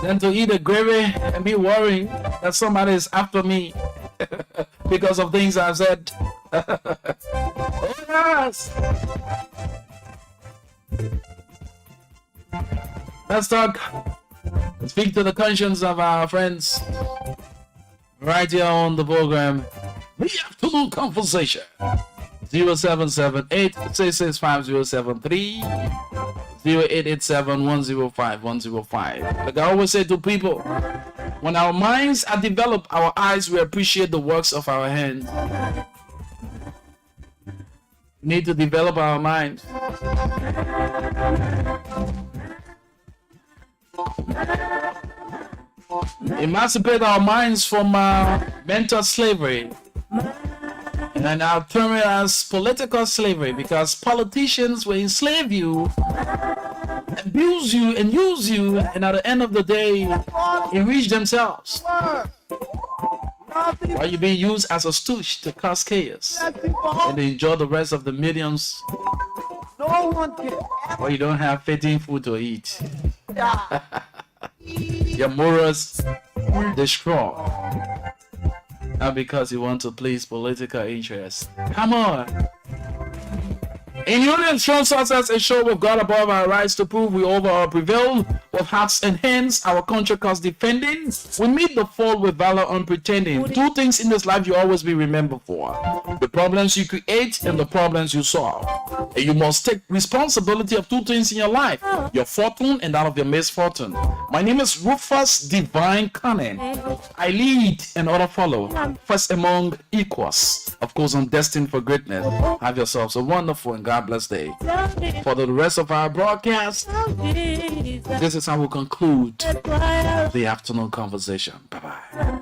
[SPEAKER 2] Than to eat the gravy and be worrying that somebody is after me because of things I've said. Oh yes. Let's talk. Speak to the conscience of our friends right here on the program. The Afternoon Conversation. 077-866-5073. 0887-105-105. Like I always say to people, when our minds are developed, our eyes will appreciate the works of our hands. We need to develop our minds. Emancipate our minds from mental slavery. And I'll term it as political slavery, because politicians will enslave you, abuse you, and use you, and at the end of the day, enrich themselves. While you're being used as a stooge to cause chaos and enjoy the rest of the millions, while you don't have fitting food to eat. Your morals destroyed. Not because you want to please political interests. Come on. In Union Strong Success, a show with God above our rights to prove we overall prevail with hearts and hands, our country cause defending. We meet the fall with valor unpretending. Two things in this life you always be remembered for: the problems you create and the problems you solve. And you must take responsibility of two things in your life: your fortune and that of your misfortune. My name is Rufus Divine Cunning. I lead and other follow. First among equals. Of course, I'm destined for greatness. Have yourselves a wonderful and God bless day. For the rest of our broadcast, this is how we conclude the afternoon conversation. Bye-bye.